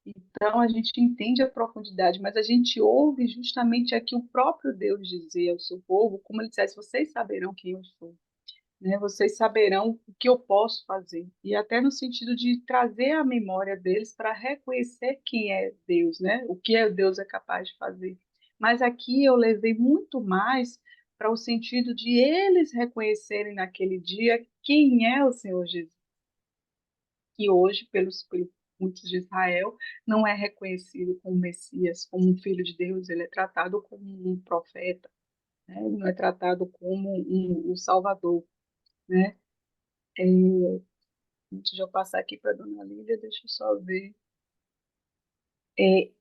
Speaker 1: Então a gente entende a profundidade, mas a gente ouve justamente aqui o próprio Deus dizer ao seu povo, como ele dissesse, vocês saberão quem eu sou, né? Vocês saberão o que eu posso fazer. E até no sentido de trazer a memória deles para reconhecer quem é Deus, né? O que Deus é capaz de fazer. Mas aqui eu levei muito mais para o sentido de eles reconhecerem naquele dia quem é o Senhor Jesus, que hoje, pelos muitos de Israel, não é reconhecido como Messias, como um filho de Deus, ele é tratado como um profeta, né? Ele não é tratado como um Salvador, né? É, antes de eu passar aqui para a dona Lília, deixa eu só ver.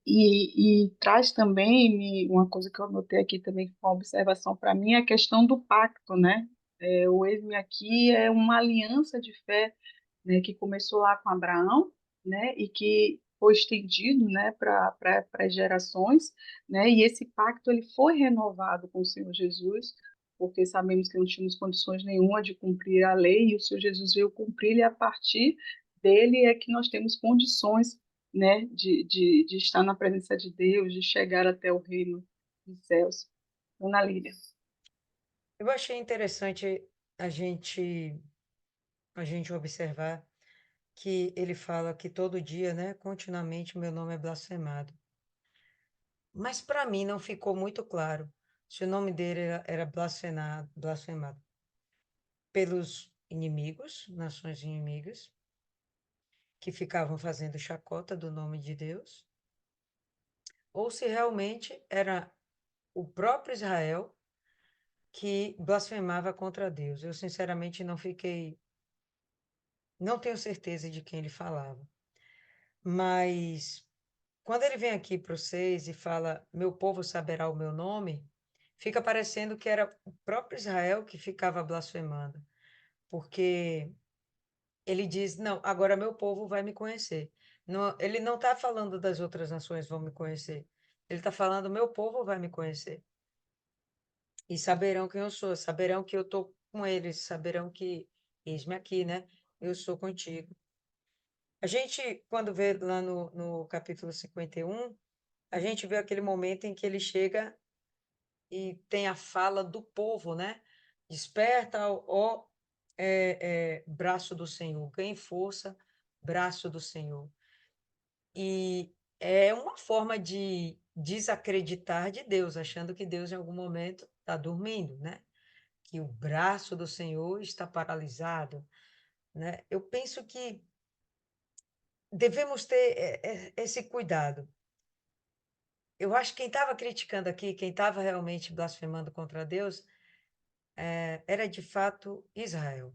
Speaker 1: E traz também uma coisa que eu anotei aqui também, com uma observação para mim, a questão do pacto, né? O Eis-me aqui é uma aliança de fé, né, que começou lá com Abraão, né, e que foi estendido, né, para as gerações, né, e esse pacto ele foi renovado com o Senhor Jesus, porque sabemos que não tínhamos condições nenhuma de cumprir a lei, e o Senhor Jesus veio cumprir, e a partir dele é que nós temos condições, né, de estar na presença de Deus, de chegar até o reino dos céus. Dona Lília.
Speaker 2: Eu achei interessante a gente, a gente observar que ele fala que todo dia, né, continuamente, meu nome é blasfemado. Mas para mim não ficou muito claro se o nome dele era blasfemado pelos inimigos, nações inimigas, que ficavam fazendo chacota do nome de Deus, ou se realmente era o próprio Israel que blasfemava contra Deus. Eu, sinceramente, não tenho certeza de quem ele falava. Mas quando ele vem aqui para vocês e fala, meu povo saberá o meu nome, fica parecendo que era o próprio Israel que ficava blasfemando, porque ele diz, não, agora meu povo vai me conhecer. Não, ele não está falando das outras nações vão me conhecer. Ele está falando, meu povo vai me conhecer. E saberão quem eu sou, saberão que eu estou com eles, saberão que, eis-me aqui, né? Eu sou contigo. A gente, quando vê lá no capítulo 51, a gente vê aquele momento em que ele chega e tem a fala do povo, né? Desperta, ó, braço do Senhor, ganhe força, braço do Senhor. E é uma forma de desacreditar de Deus, achando que Deus em algum momento está dormindo, né? Que o braço do Senhor está paralisado, né? Eu penso que devemos ter esse cuidado. Eu acho que quem estava criticando aqui, quem estava realmente blasfemando contra Deus, era de fato Israel.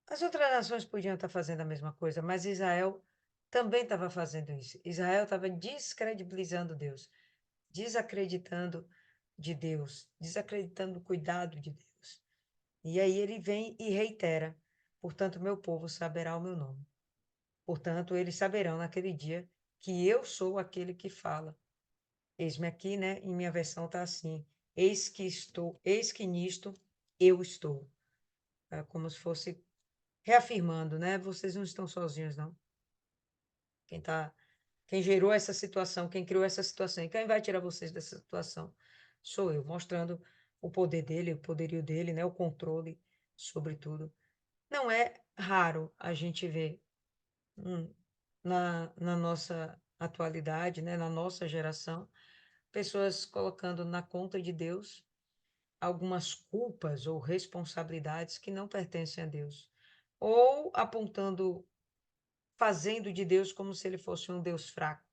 Speaker 2: As outras nações podiam estar fazendo a mesma coisa, mas Israel também estava fazendo isso. Israel estava descredibilizando Deus, desacreditando de Deus, desacreditando o cuidado de Deus. E aí ele vem e reitera: portanto, meu povo saberá o meu nome. Portanto, eles saberão naquele dia que eu sou aquele que fala. Eis-me aqui, né? Em minha versão está assim: eis que estou, eis que nisto eu estou. É como se fosse reafirmando, né? Vocês não estão sozinhos, não. Quem tá, quem gerou essa situação, quem criou essa situação e quem vai tirar vocês dessa situação sou eu, mostrando o poder dele, o poderio dele, né? O controle sobre tudo. Não é raro a gente ver na nossa atualidade, né? Na nossa geração, pessoas colocando na conta de Deus algumas culpas ou responsabilidades que não pertencem a Deus, ou apontando, fazendo de Deus como se ele fosse um Deus fraco,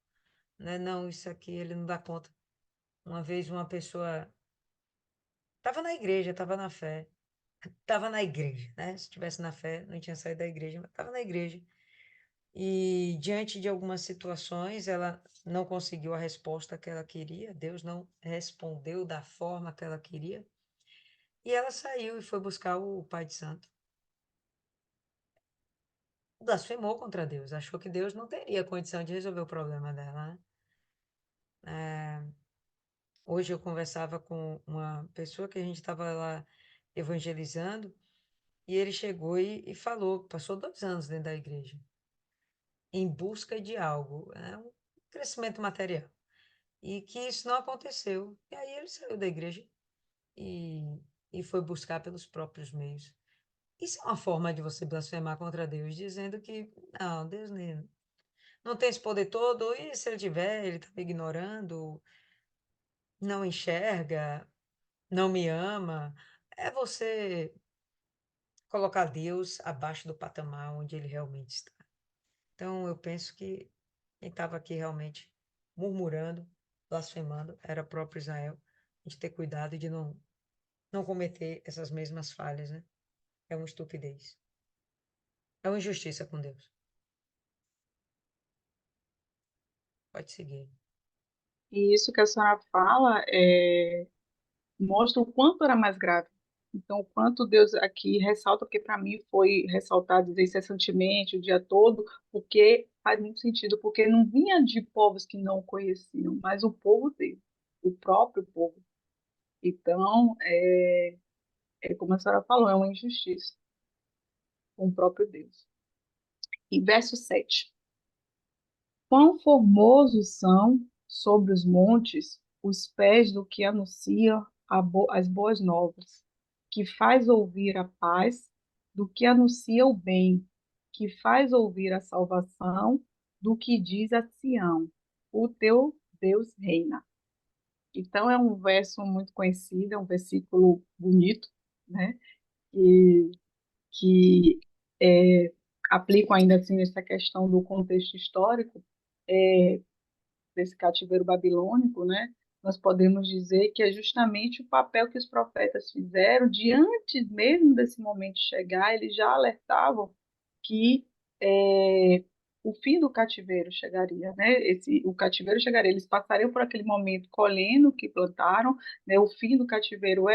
Speaker 2: né? Não, isso aqui ele não dá conta. Uma vez uma pessoa estava na igreja, estava na igreja, né? Se estivesse na fé, não tinha saído da igreja, mas estava na igreja. E diante de algumas situações, ela não conseguiu a resposta que ela queria, Deus não respondeu da forma que ela queria, e ela saiu e foi buscar o Pai de Santo. Blasfemou contra Deus, achou que Deus não teria condição de resolver o problema dela, né? Hoje eu conversava com uma pessoa que a gente estava lá evangelizando, e ele chegou e falou, passou 2 anos dentro da igreja, em busca de algo, um crescimento material, e que isso não aconteceu. E aí ele saiu da igreja e, e foi buscar pelos próprios meios. Isso é uma forma de você blasfemar contra Deus, dizendo que, não, Deus não tem esse poder todo, e se ele tiver, ele está me ignorando, não enxerga, não me ama, é você colocar Deus abaixo do patamar onde ele realmente está. Então, eu penso que quem estava aqui realmente murmurando, blasfemando, era o próprio Israel. A gente ter cuidado de não cometer essas mesmas falhas, né? É uma estupidez. É uma injustiça com Deus. Pode seguir.
Speaker 1: E isso que a senhora fala mostra o quanto era mais grave. Então, o quanto Deus aqui ressalta, porque para mim foi ressaltado incessantemente o dia todo, porque faz muito sentido, porque não vinha de povos que não conheciam, mas o povo dele, o próprio povo. Então, é como a senhora falou, é uma injustiça com o próprio Deus. E verso 7. Quão formosos são sobre os montes os pés do que anuncia as boas novas, que faz ouvir a paz, do que anuncia o bem, que faz ouvir a salvação, do que diz a Sião, o teu Deus reina. Então é um verso muito conhecido, é um versículo bonito, né? E que aplicam ainda assim nessa questão do contexto histórico, desse cativeiro babilônico, né? Nós podemos dizer que é justamente o papel que os profetas fizeram de antes mesmo desse momento chegar, eles já alertavam que o fim do cativeiro chegaria, né? O cativeiro chegaria, eles passariam por aquele momento colhendo o que plantaram, né? O fim do cativeiro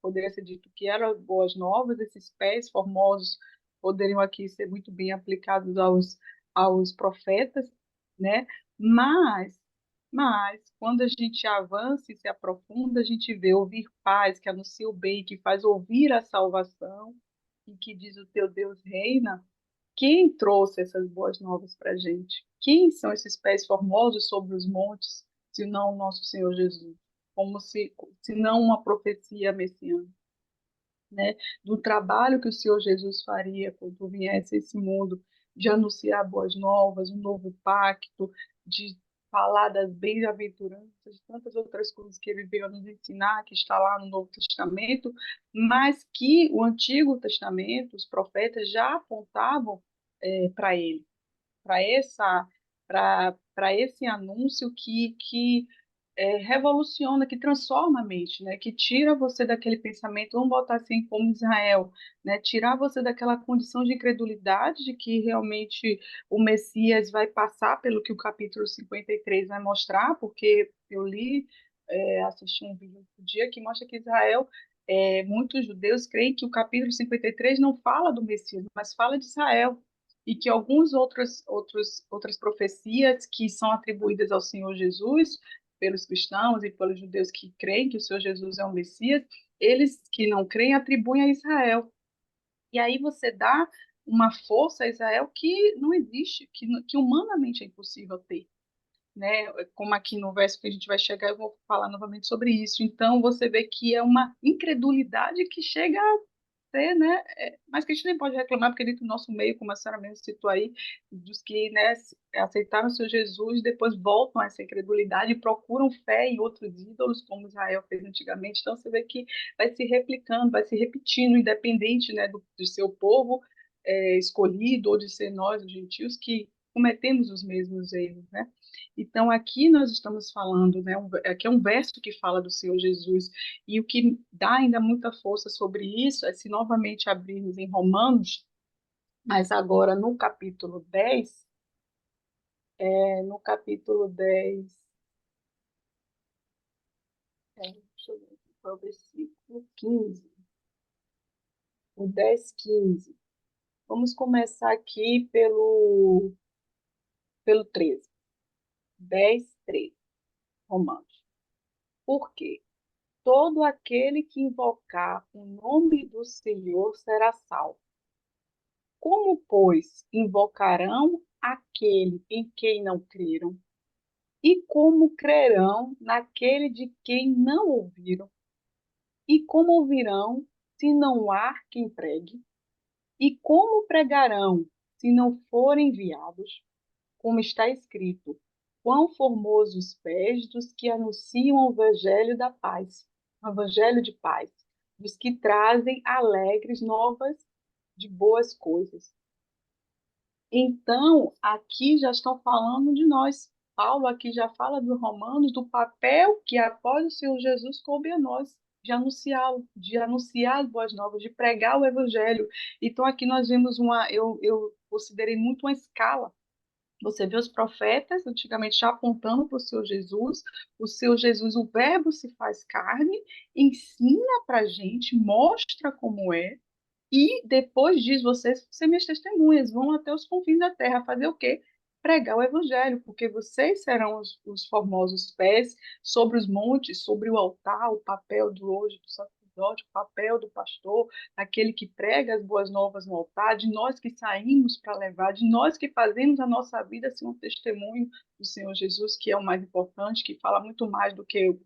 Speaker 1: poderia ser dito que eram boas novas, esses pés formosos poderiam aqui ser muito bem aplicados aos profetas, né? Mas, quando a gente avança e se aprofunda, a gente vê ouvir paz, que anuncia o bem, que faz ouvir a salvação, e que diz o teu Deus reina. Quem trouxe essas boas novas para a gente? Quem são esses pés formosos sobre os montes, se não o nosso Senhor Jesus? Como se não uma profecia messiânica, né, do trabalho que o Senhor Jesus faria quando viesse a esse mundo, de anunciar boas novas, um novo pacto, de falar das bem-aventuranças, de tantas outras coisas que ele veio a nos ensinar, que está lá no Novo Testamento, mas que o Antigo Testamento, os profetas já apontavam para ele, para essa para esse anúncio que revoluciona, que transforma a mente, né? Que tira você daquele pensamento, vamos botar assim como Israel, né? Tirar você daquela condição de incredulidade de que realmente o Messias vai passar pelo que o capítulo 53 vai mostrar, porque eu li, assisti um vídeo outro dia que mostra que Israel, muitos judeus creem que o capítulo 53 não fala do Messias, mas fala de Israel, e que outras profecias que são atribuídas ao Senhor Jesus pelos cristãos e pelos judeus que creem que o Senhor Jesus é o Messias, eles que não creem atribuem a Israel. E aí você dá uma força a Israel que não existe, que humanamente é impossível ter. Né? Como aqui no verso que a gente vai chegar, eu vou falar novamente sobre isso. Então, você vê que é uma incredulidade que chega ser, né? Mas que a gente nem pode reclamar, porque dentro do nosso meio, como a senhora mesmo citou aí, dos que, né, aceitaram o seu Jesus, depois voltam a essa incredulidade e procuram fé em outros ídolos, como Israel fez antigamente. Então, você vê que vai se replicando, vai se repetindo, independente, né, do seu povo escolhido, ou de ser nós, os gentios, que cometemos os mesmos erros, né? Então, aqui nós estamos falando, né, aqui é um verso que fala do Senhor Jesus, e o que dá ainda muita força sobre isso é se novamente abrirmos em Romanos, mas agora no capítulo 10, no capítulo 10, deixa eu ver, qual é o versículo 15, o 10, 15. Vamos começar aqui pelo 13. 10, 13, Romanos. Por quê? Todo aquele que invocar o nome do Senhor será salvo. Como, pois, invocarão aquele em quem não creram? E como crerão naquele de quem não ouviram? E como ouvirão se não há quem pregue? E como pregarão se não forem enviados? Como está escrito: quão formosos os pés dos que anunciam o evangelho da paz, o evangelho de paz, dos que trazem alegres novas de boas coisas. Então, aqui já estão falando de nós. Paulo aqui já fala dos Romanos, do papel que após o Senhor Jesus coube a nós, de anunciá-lo, de anunciar as boas novas, de pregar o evangelho. Então, aqui nós vemos eu considerei muito uma escala. Você vê os profetas antigamente já apontando para o seu Jesus, o Verbo se faz carne, ensina para a gente, mostra como é, e depois diz, vocês ser minhas testemunhas, vão até os confins da terra fazer o quê? Pregar o evangelho, porque vocês serão os formosos pés sobre os montes, sobre o altar, o papel do hoje do sacerdote, o papel do pastor, aquele que prega as boas novas no altar, de nós que saímos para levar, de nós que fazemos a nossa vida ser um testemunho do Senhor Jesus, que é o mais importante, que fala muito mais do que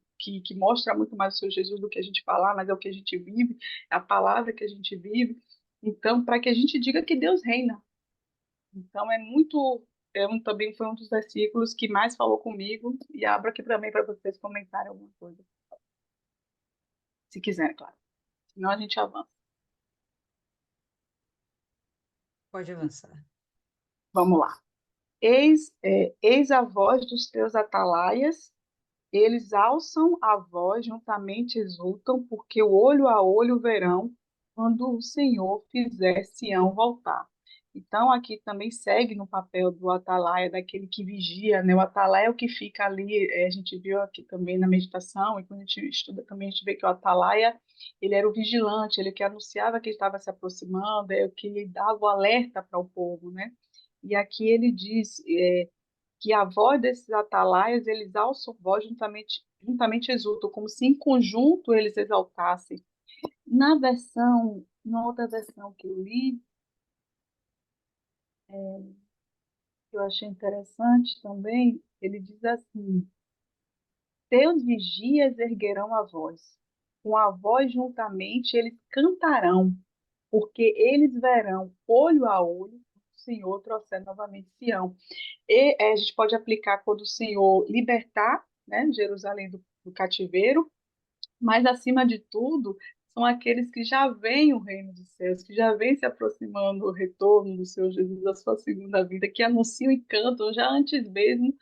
Speaker 1: mostra muito mais o Senhor Jesus do que a gente falar, mas é o que a gente vive, é a palavra que a gente vive. Então, para que a gente diga que Deus reina. Então, também foi um dos versículos que mais falou comigo, e abro aqui também para vocês comentarem alguma coisa, se quiserem, claro. Senão a gente avança.
Speaker 2: Pode avançar.
Speaker 1: Vamos lá. Eis a voz dos teus atalaias, eles alçam a voz, juntamente exultam, porque o olho a olho verão, quando o Senhor fizer Sião voltar. Então, aqui também segue no papel do atalaia, daquele que vigia, né? O atalaia é o que fica ali, a gente viu aqui também na meditação, e quando a gente estuda também, a gente vê que o atalaia, ele era o vigilante, ele que anunciava que estava se aproximando, é o que dava o alerta para o povo, né? E aqui ele diz que a voz desses atalaias, eles alçam voz juntamente exultam, como se em conjunto eles exaltassem. Na outra versão que eu li, que eu achei interessante também, ele diz assim: teus vigias erguerão a voz, com a voz juntamente eles cantarão, porque eles verão olho a olho o Senhor trouxer novamente Sião. E a gente pode aplicar quando o Senhor libertar, né, Jerusalém do cativeiro, mas acima de tudo, são aqueles que já veem o reino dos céus, que já vêm se aproximando do retorno do Senhor Jesus, da sua segunda vida, que anunciam e cantam já antes mesmo,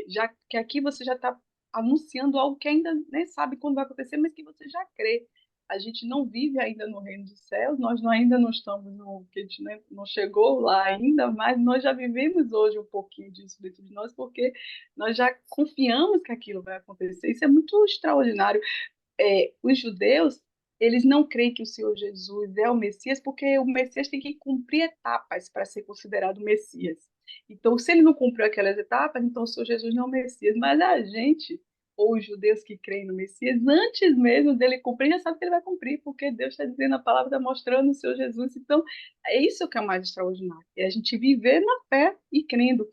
Speaker 1: já que aqui você já está anunciando algo que ainda nem sabe quando vai acontecer, mas que você já crê. A gente não vive ainda no reino dos céus, ainda não estamos no, que a gente não chegou lá ainda, mas nós já vivemos hoje um pouquinho disso dentro de nós, porque nós já confiamos que aquilo vai acontecer. Isso é muito extraordinário. Os judeus, eles não creem que o Senhor Jesus é o Messias, porque o Messias tem que cumprir etapas para ser considerado Messias. Então, se ele não cumpriu aquelas etapas, então o Senhor Jesus não é o Messias. Mas a gente, ou os judeus que creem no Messias, antes mesmo dele cumprir, já sabe que ele vai cumprir, porque Deus está dizendo, a palavra está mostrando o Senhor Jesus. Então, é isso que é o mais extraordinário. É a gente viver na fé e crendo.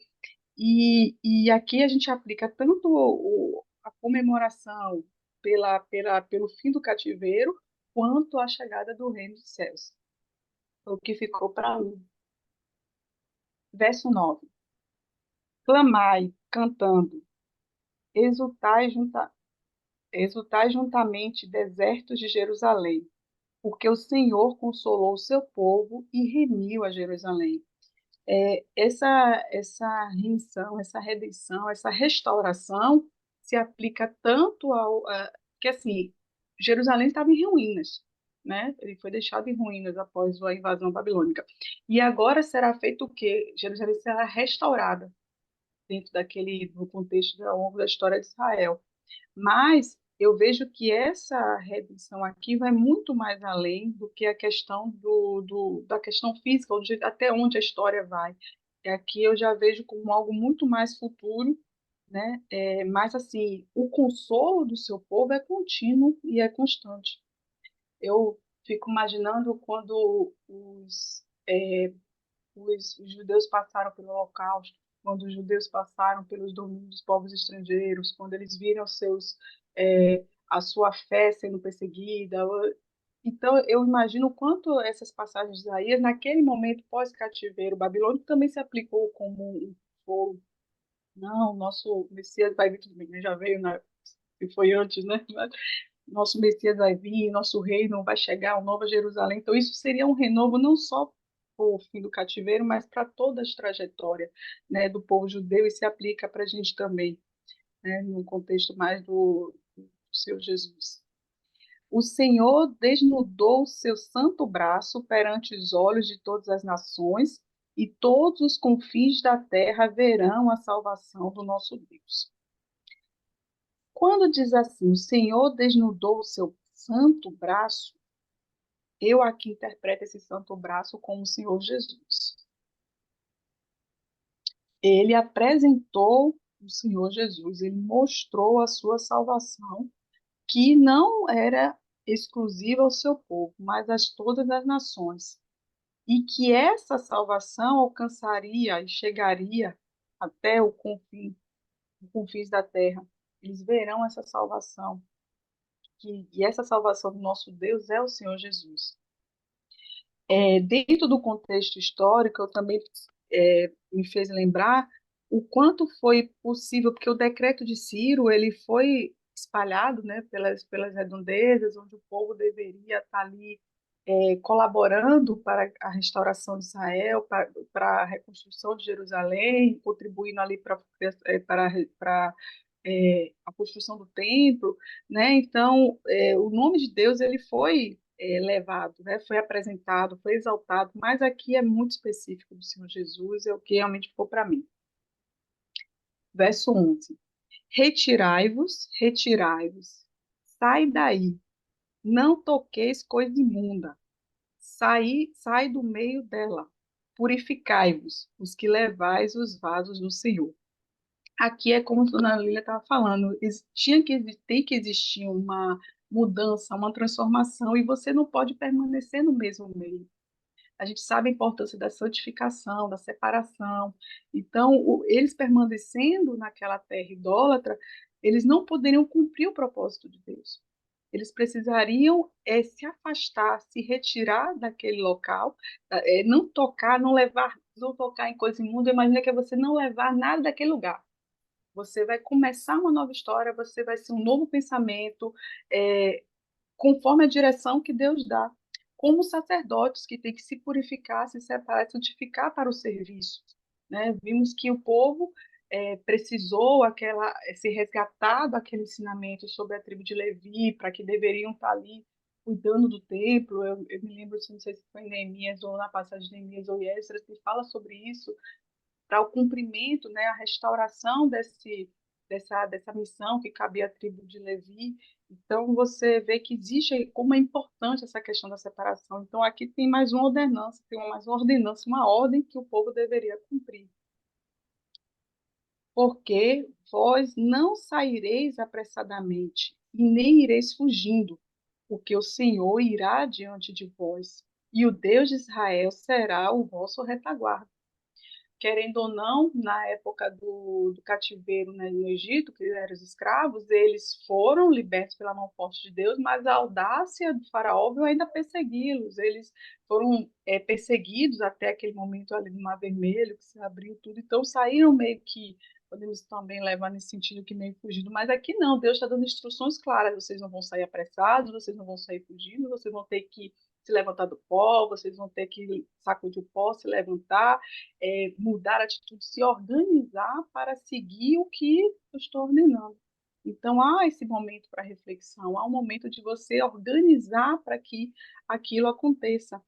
Speaker 1: E aqui a gente aplica tanto a comemoração pelo fim do cativeiro, quanto a chegada do reino dos céus. Foi o que ficou para mim. Verso 9. Clamai, cantando, exultai, exultai juntamente, desertos de Jerusalém, porque o Senhor consolou o seu povo e remiu a Jerusalém. Essa remissão, essa redenção, essa restauração se aplica tanto que assim, Jerusalém estava em ruínas, né? Ele foi deixado em ruínas após a invasão babilônica. E agora será feito o quê? Jerusalém será restaurada dentro do contexto ao longo da história de Israel. Mas eu vejo que essa redenção aqui vai muito mais além do que a questão da questão física, até onde a história vai. E aqui eu já vejo como algo muito mais futuro, né? Mas assim, o consolo do seu povo é contínuo e é constante. Eu fico imaginando quando os judeus passaram pelo Holocausto, quando os judeus passaram pelos domínios dos povos estrangeiros, quando eles viram a sua fé sendo perseguida. Então, eu imagino o quanto essas passagens de Isaías, naquele momento pós-cativeiro babilônico, também se aplicou como um fogo. Não, nosso Messias vai vir tudo bem, né? Já veio na que foi antes, né? Nosso Messias vai vir, nosso reino vai chegar, uma nova Jerusalém. Então, isso seria um renovo não só para o fim do cativeiro, mas para toda a trajetória, né, do povo judeu, e se aplica para a gente também, né, no contexto mais do Senhor Jesus. O Senhor desnudou o seu santo braço perante os olhos de todas as nações, e todos os confins da terra verão a salvação do nosso Deus. Quando diz assim, o Senhor desnudou o seu santo braço, eu aqui interpreto esse santo braço como o Senhor Jesus. Ele apresentou o Senhor Jesus, ele mostrou a sua salvação, que não era exclusiva ao seu povo, mas a todas as nações. E que essa salvação alcançaria e chegaria até o confins da terra. Eles verão essa salvação. E essa salvação do nosso Deus é o Senhor Jesus. Dentro do contexto histórico, eu também me fez lembrar o quanto foi possível, porque o decreto de Ciro ele foi espalhado, né, pelas redondezas, onde o povo deveria estar ali colaborando para a restauração de Israel, para a reconstrução de Jerusalém, contribuindo ali para a construção do templo, né? Então, o nome de Deus ele foi levado, né? Foi apresentado, foi exaltado, mas aqui é muito específico do Senhor Jesus, é o que realmente ficou para mim. Verso 11. Retirai-vos, retirai-vos, sai daí, não toqueis coisa imunda, sai do meio dela, purificai-vos, os que levais os vasos do Senhor. Aqui é como a dona Lília estava falando, tem que existir uma mudança, uma transformação, e você não pode permanecer no mesmo meio. A gente sabe a importância da santificação, da separação. Então, eles permanecendo naquela terra idólatra, eles não poderiam cumprir o propósito de Deus. Eles precisariam se afastar, se retirar daquele local, não tocar, não tocar em coisa imunda. Imagina que é você não levar nada daquele lugar. Você vai começar uma nova história, você vai ser um novo pensamento, conforme a direção que Deus dá. Como sacerdotes que têm que se purificar, se separar, santificar para o serviço. Né? Vimos que o povo precisou ser resgatado aquele ensinamento sobre a tribo de Levi, para que deveriam estar ali cuidando do templo. Eu me lembro, não sei se foi em Neemias ou na passagem de Neemias ou Esdras, que fala sobre isso, para o cumprimento, né, a restauração dessa missão que cabia à tribo de Levi. Então, você vê que existe como é importante essa questão da separação. Então, aqui tem mais uma ordenança, mais uma ordenança, uma ordem que o povo deveria cumprir. Porque vós não saireis apressadamente, e nem ireis fugindo, porque o Senhor irá diante de vós, e o Deus de Israel será o vosso retaguarda. Querendo ou não, na época do cativeiro, né, no Egito, que eram os escravos, eles foram libertos pela mão forte de Deus, mas a audácia do faraó veio ainda persegui-los. Eles foram perseguidos até aquele momento ali no Mar Vermelho, que se abriu tudo. Então saíram meio que, podemos também levar nesse sentido que meio fugindo, mas aqui não, Deus está dando instruções claras, vocês não vão sair apressados, vocês não vão sair fugindo, vocês vão ter que se levantar do pó, vocês vão ter que sacudir o pó, se levantar, mudar a atitude, se organizar para seguir o que eu estou ordenando. Então, há esse momento para reflexão, há um momento de você organizar para que aquilo aconteça.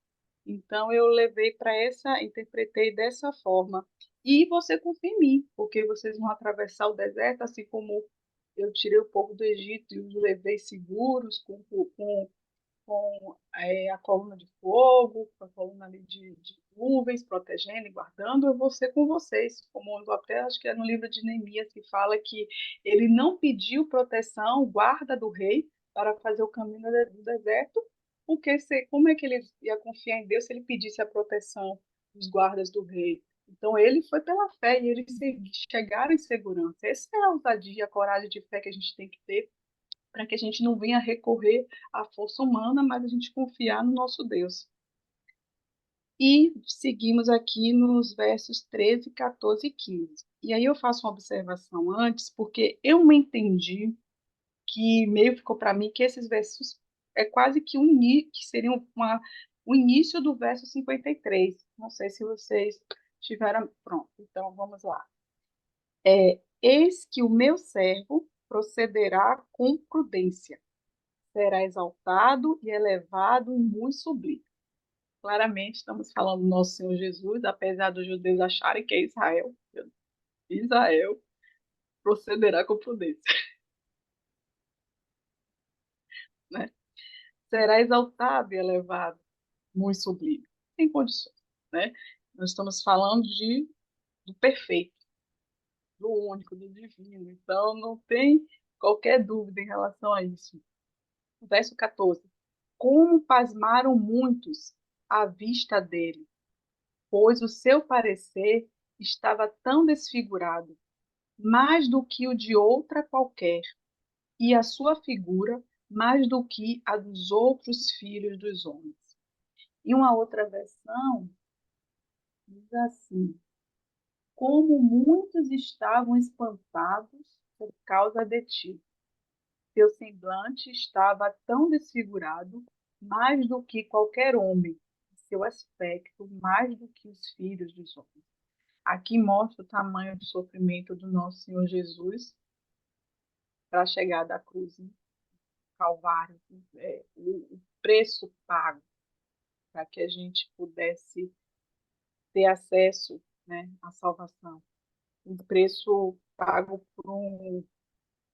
Speaker 1: Então, eu levei para interpretei dessa forma. E você confia em mim, porque vocês vão atravessar o deserto, assim como eu tirei o povo do Egito e os levei seguros, com a coluna de fogo, com a coluna ali de nuvens, protegendo e guardando, eu vou ser com vocês, como eu até acho que é no livro de Neemias que fala que ele não pediu proteção, guarda do rei, para fazer o caminho do deserto, porque como é que ele ia confiar em Deus se ele pedisse a proteção dos guardas do rei? Então ele foi pela fé e eles chegaram em segurança. Essa é a ousadia, a coragem de fé que a gente tem que ter para que a gente não venha recorrer à força humana, mas a gente confiar no nosso Deus. E seguimos aqui nos versos 13, 14 e 15. E aí eu faço uma observação antes, porque eu me entendi que meio ficou para mim que esses versos é quase que que seriam o início do verso 53. Não sei se vocês tiveram. Pronto, então vamos lá. Eis que o meu servo procederá com prudência, será exaltado e elevado e muito sublime. Claramente estamos falando do nosso Senhor Jesus, apesar dos judeus acharem que é Israel. Israel procederá com prudência, né? Será exaltado e elevado, muito sublime. Tem condições, né? Nós estamos falando do perfeito, do único, do divino. Então, não tem qualquer dúvida em relação a isso. Verso 14. Como pasmaram muitos à vista dele, pois o seu parecer estava tão desfigurado, mais do que o de outra qualquer, e a sua figura mais do que a dos outros filhos dos homens. E uma outra versão diz assim: como muitos estavam espantados por causa de ti. Seu semblante estava tão desfigurado, mais do que qualquer homem, seu aspecto mais do que os filhos dos homens. Aqui mostra o tamanho do sofrimento do nosso Senhor Jesus para chegar da cruz, né? Calvário, o preço pago para que a gente pudesse ter acesso, né, à salvação. Um preço pago por um.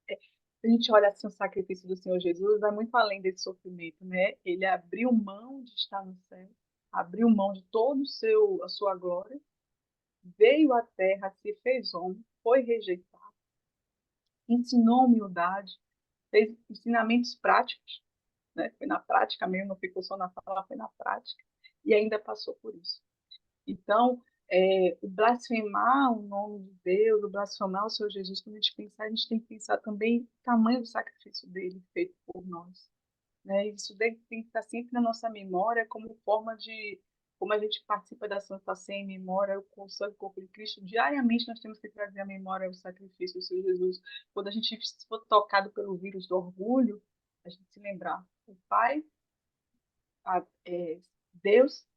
Speaker 1: Se a gente olha assim o sacrifício do Senhor Jesus, vai muito além desse sofrimento, né? Ele abriu mão de estar no céu, abriu mão de todo a sua glória, veio à terra, se fez homem, foi rejeitado, ensinou humildade, fez ensinamentos práticos, né? Foi na prática mesmo, não ficou só na fala, foi na prática, e ainda passou por isso. Então, o blasfemar o nome de Deus, o blasfemar o Senhor Jesus, quando a gente pensar, a gente tem que pensar também o tamanho do sacrifício dele feito por nós, né? Isso tem que estar sempre na nossa memória como forma de, como a gente participa da Santa Ceia em memória, o sangue do corpo de Cristo, diariamente nós temos que trazer à memória o sacrifício do Senhor Jesus. Quando a gente for tocado pelo vírus do orgulho, a gente se lembrar, o Pai, Deus,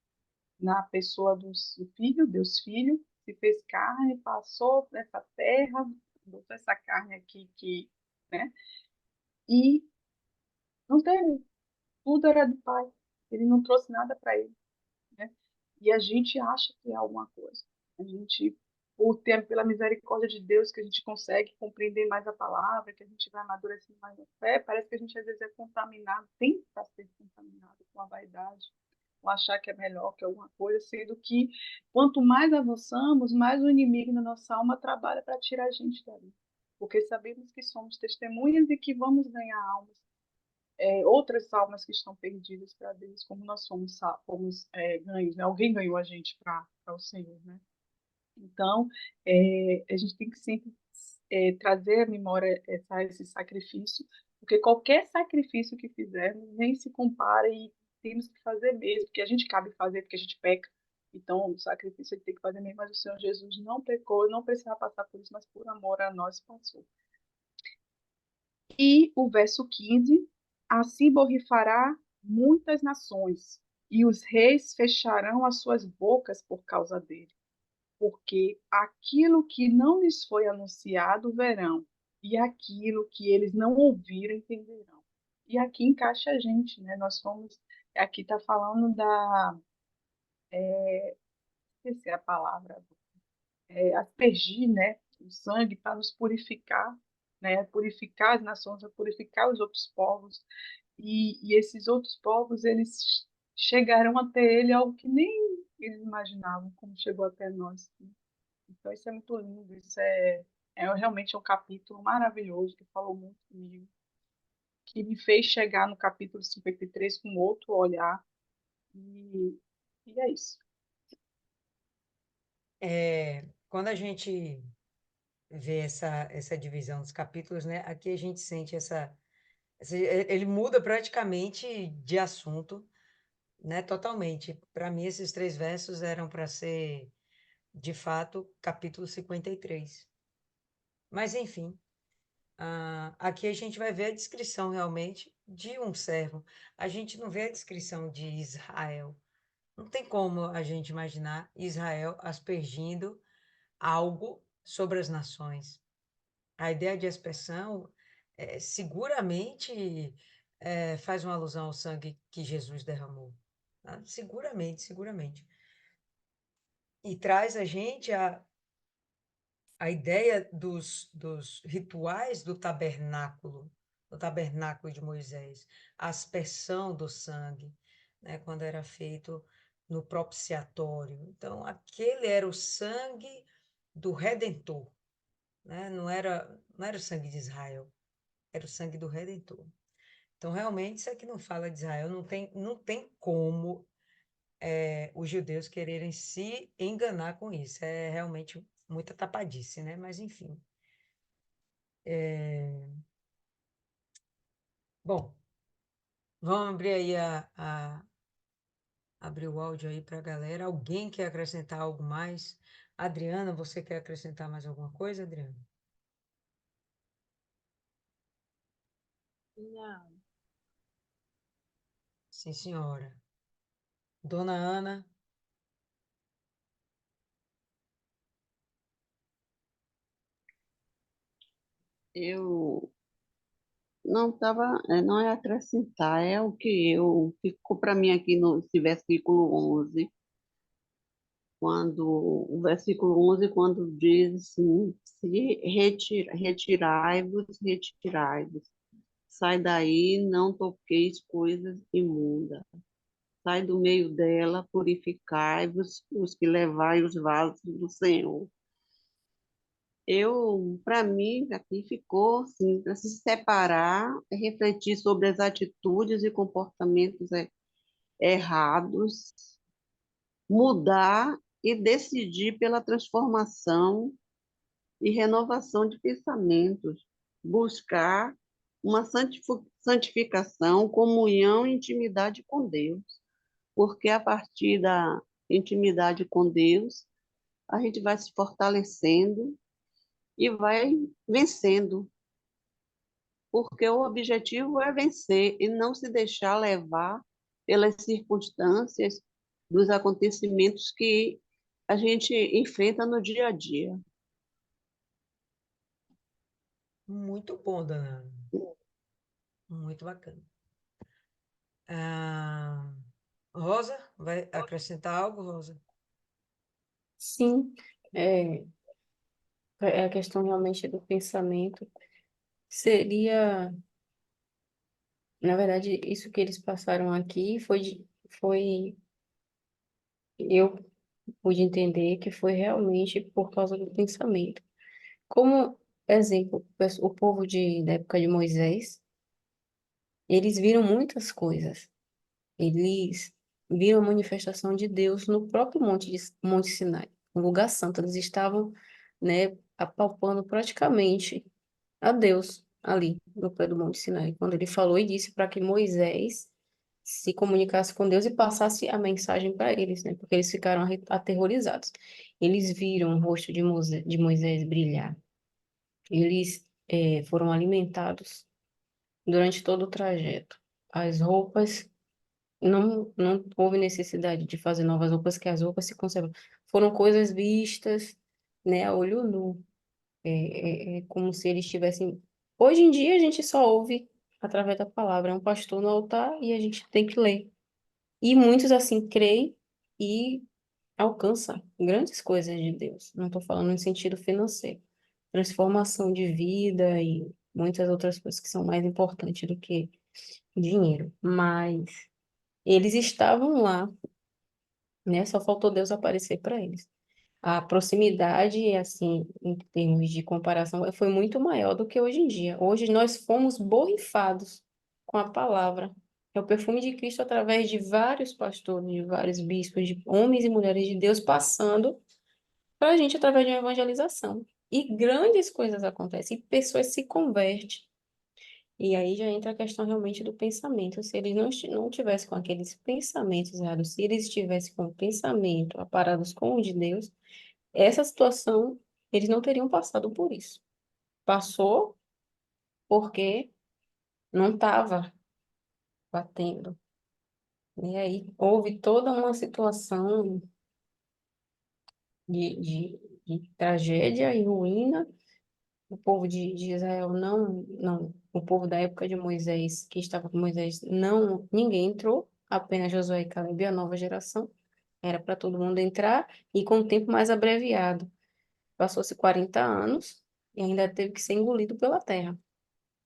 Speaker 1: na pessoa do Filho, Deus Filho, se fez carne, passou nessa terra, botou essa carne aqui, né? E não teve, tudo era do Pai. Ele não trouxe nada para ele, né? E a gente acha que é alguma coisa. A gente, pela misericórdia de Deus, que a gente consegue compreender mais a palavra, que a gente vai amadurecendo mais a fé, parece que a gente às vezes é contaminado, tenta ser contaminado com a vaidade, ou achar que é melhor que alguma coisa, sendo que quanto mais avançamos, mais o inimigo na nossa alma trabalha para tirar a gente dali. Porque sabemos que somos testemunhas e que vamos ganhar almas, outras almas que estão perdidas para Deus, como nós fomos ganhos, né? Alguém ganhou a gente para o Senhor, né? Então, a gente tem que sempre trazer à memória esse sacrifício, porque qualquer sacrifício que fizermos nem se compara e temos que fazer mesmo, porque a gente cabe fazer, porque a gente peca. Então, o sacrifício ele tem que fazer mesmo, mas o Senhor Jesus não pecou, não precisava passar por isso, mas por amor a nós passou. E o verso 15: assim borrifará muitas nações, e os reis fecharão as suas bocas por causa dele, porque aquilo que não lhes foi anunciado verão, e aquilo que eles não ouviram entenderão. E aqui encaixa a gente, né? Aqui está falando esqueci a palavra, aspergir, né? O sangue para nos purificar, né? Purificar as nações, purificar os outros povos. E esses outros povos, eles chegarão até ele algo que nem eles imaginavam, como chegou até nós. Então, isso é muito lindo, realmente um capítulo maravilhoso que falou muito comigo, que me fez chegar no capítulo 53 com outro olhar, e, e é isso.
Speaker 2: Quando a gente vê essa divisão dos capítulos, né? Aqui a gente sente ele muda praticamente de assunto, né? Totalmente. Para mim, esses 3 versos eram para ser, de fato, capítulo 53. Mas, enfim, aqui a gente vai ver a descrição realmente de um servo. A gente não vê a descrição de Israel. Não tem como a gente imaginar Israel aspergindo algo sobre as nações. A ideia de aspersão seguramente faz uma alusão ao sangue que Jesus derramou. Tá? Seguramente, seguramente. E traz a gente a ideia dos rituais do tabernáculo de Moisés, a aspersão do sangue, né, quando era feito no propiciatório. Então, aquele era o sangue do Redentor, né? Não era o sangue de Israel, era o sangue do Redentor. Então, realmente, isso aqui não fala de Israel, não tem como os judeus quererem se enganar com isso. É realmente muita tapadice, né? Mas, enfim. Bom, vamos abrir aí abrir o áudio aí para a galera. Alguém quer acrescentar algo mais? Adriana, você quer acrescentar mais alguma coisa, Adriana?
Speaker 4: Não.
Speaker 2: Sim, senhora. Dona Ana,
Speaker 4: Eu não estava, não é acrescentar, é o que ficou para mim aqui nesse versículo 11, o versículo 11, quando diz assim, se retirai-vos, sai daí, não toqueis coisas imundas, sai do meio dela, purificai-vos, os que levai os vasos do Senhor. Para mim, aqui ficou assim, para se separar, refletir sobre as atitudes e comportamentos errados, mudar e decidir pela transformação e renovação de pensamentos, buscar uma santificação, comunhão e intimidade com Deus, porque a partir da intimidade com Deus, a gente vai se fortalecendo e vai vencendo, porque o objetivo é vencer e não se deixar levar pelas circunstâncias dos acontecimentos que a gente enfrenta no dia a dia.
Speaker 2: muito bom, Dona Ana. Muito bacana. Ah, Rosa, vai acrescentar algo, Rosa?
Speaker 3: Sim, é, é a questão realmente do pensamento. Seria, na verdade, isso que eles passaram aqui eu pude entender que foi realmente por causa do pensamento. Como exemplo, o povo da época de Moisés, eles viram muitas coisas. Eles viram a manifestação de Deus no próprio Monte Sinai, no lugar santo. Eles estavam, né, apalpando praticamente a Deus ali no pé do Monte Sinai, quando ele falou e disse para que Moisés se comunicasse com Deus e passasse a mensagem para eles, né? Porque eles ficaram aterrorizados. Eles viram o rosto de Moisés brilhar. Eles foram alimentados durante todo o trajeto. As roupas não houve necessidade de fazer novas roupas, que as roupas se conservam. Foram coisas vistas, né, a olho nu. É como se eles tivessem. Hoje em dia a gente só ouve através da palavra. É um pastor no altar e a gente tem que ler. E muitos assim creem e alcançam grandes coisas de Deus. Não estou falando em sentido financeiro. Transformação de vida e muitas outras coisas que são mais importantes do que dinheiro. Mas eles estavam lá, né? Só faltou Deus aparecer para eles. A proximidade, assim, em termos de comparação, foi muito maior do que hoje em dia. Hoje nós fomos borrifados com a palavra. É o perfume de Cristo através de vários pastores, de vários bispos, de homens e mulheres de Deus passando para a gente através de uma evangelização. E grandes coisas acontecem, e pessoas se convertem. E aí já entra a questão realmente do pensamento. Se eles não tivessem com aqueles pensamentos errados, se eles estivessem com o pensamento aparados com o de Deus, essa situação, eles não teriam passado por isso. Passou, porque não estava batendo. E aí houve toda uma situação de tragédia e ruína. O povo de Israel não, o povo da época de Moisés, que estava com Moisés, não, ninguém entrou, apenas Josué e Caleb, e a nova geração. Era para todo mundo entrar e com um tempo mais abreviado. Passou-se 40 anos e ainda teve que ser engolido pela terra.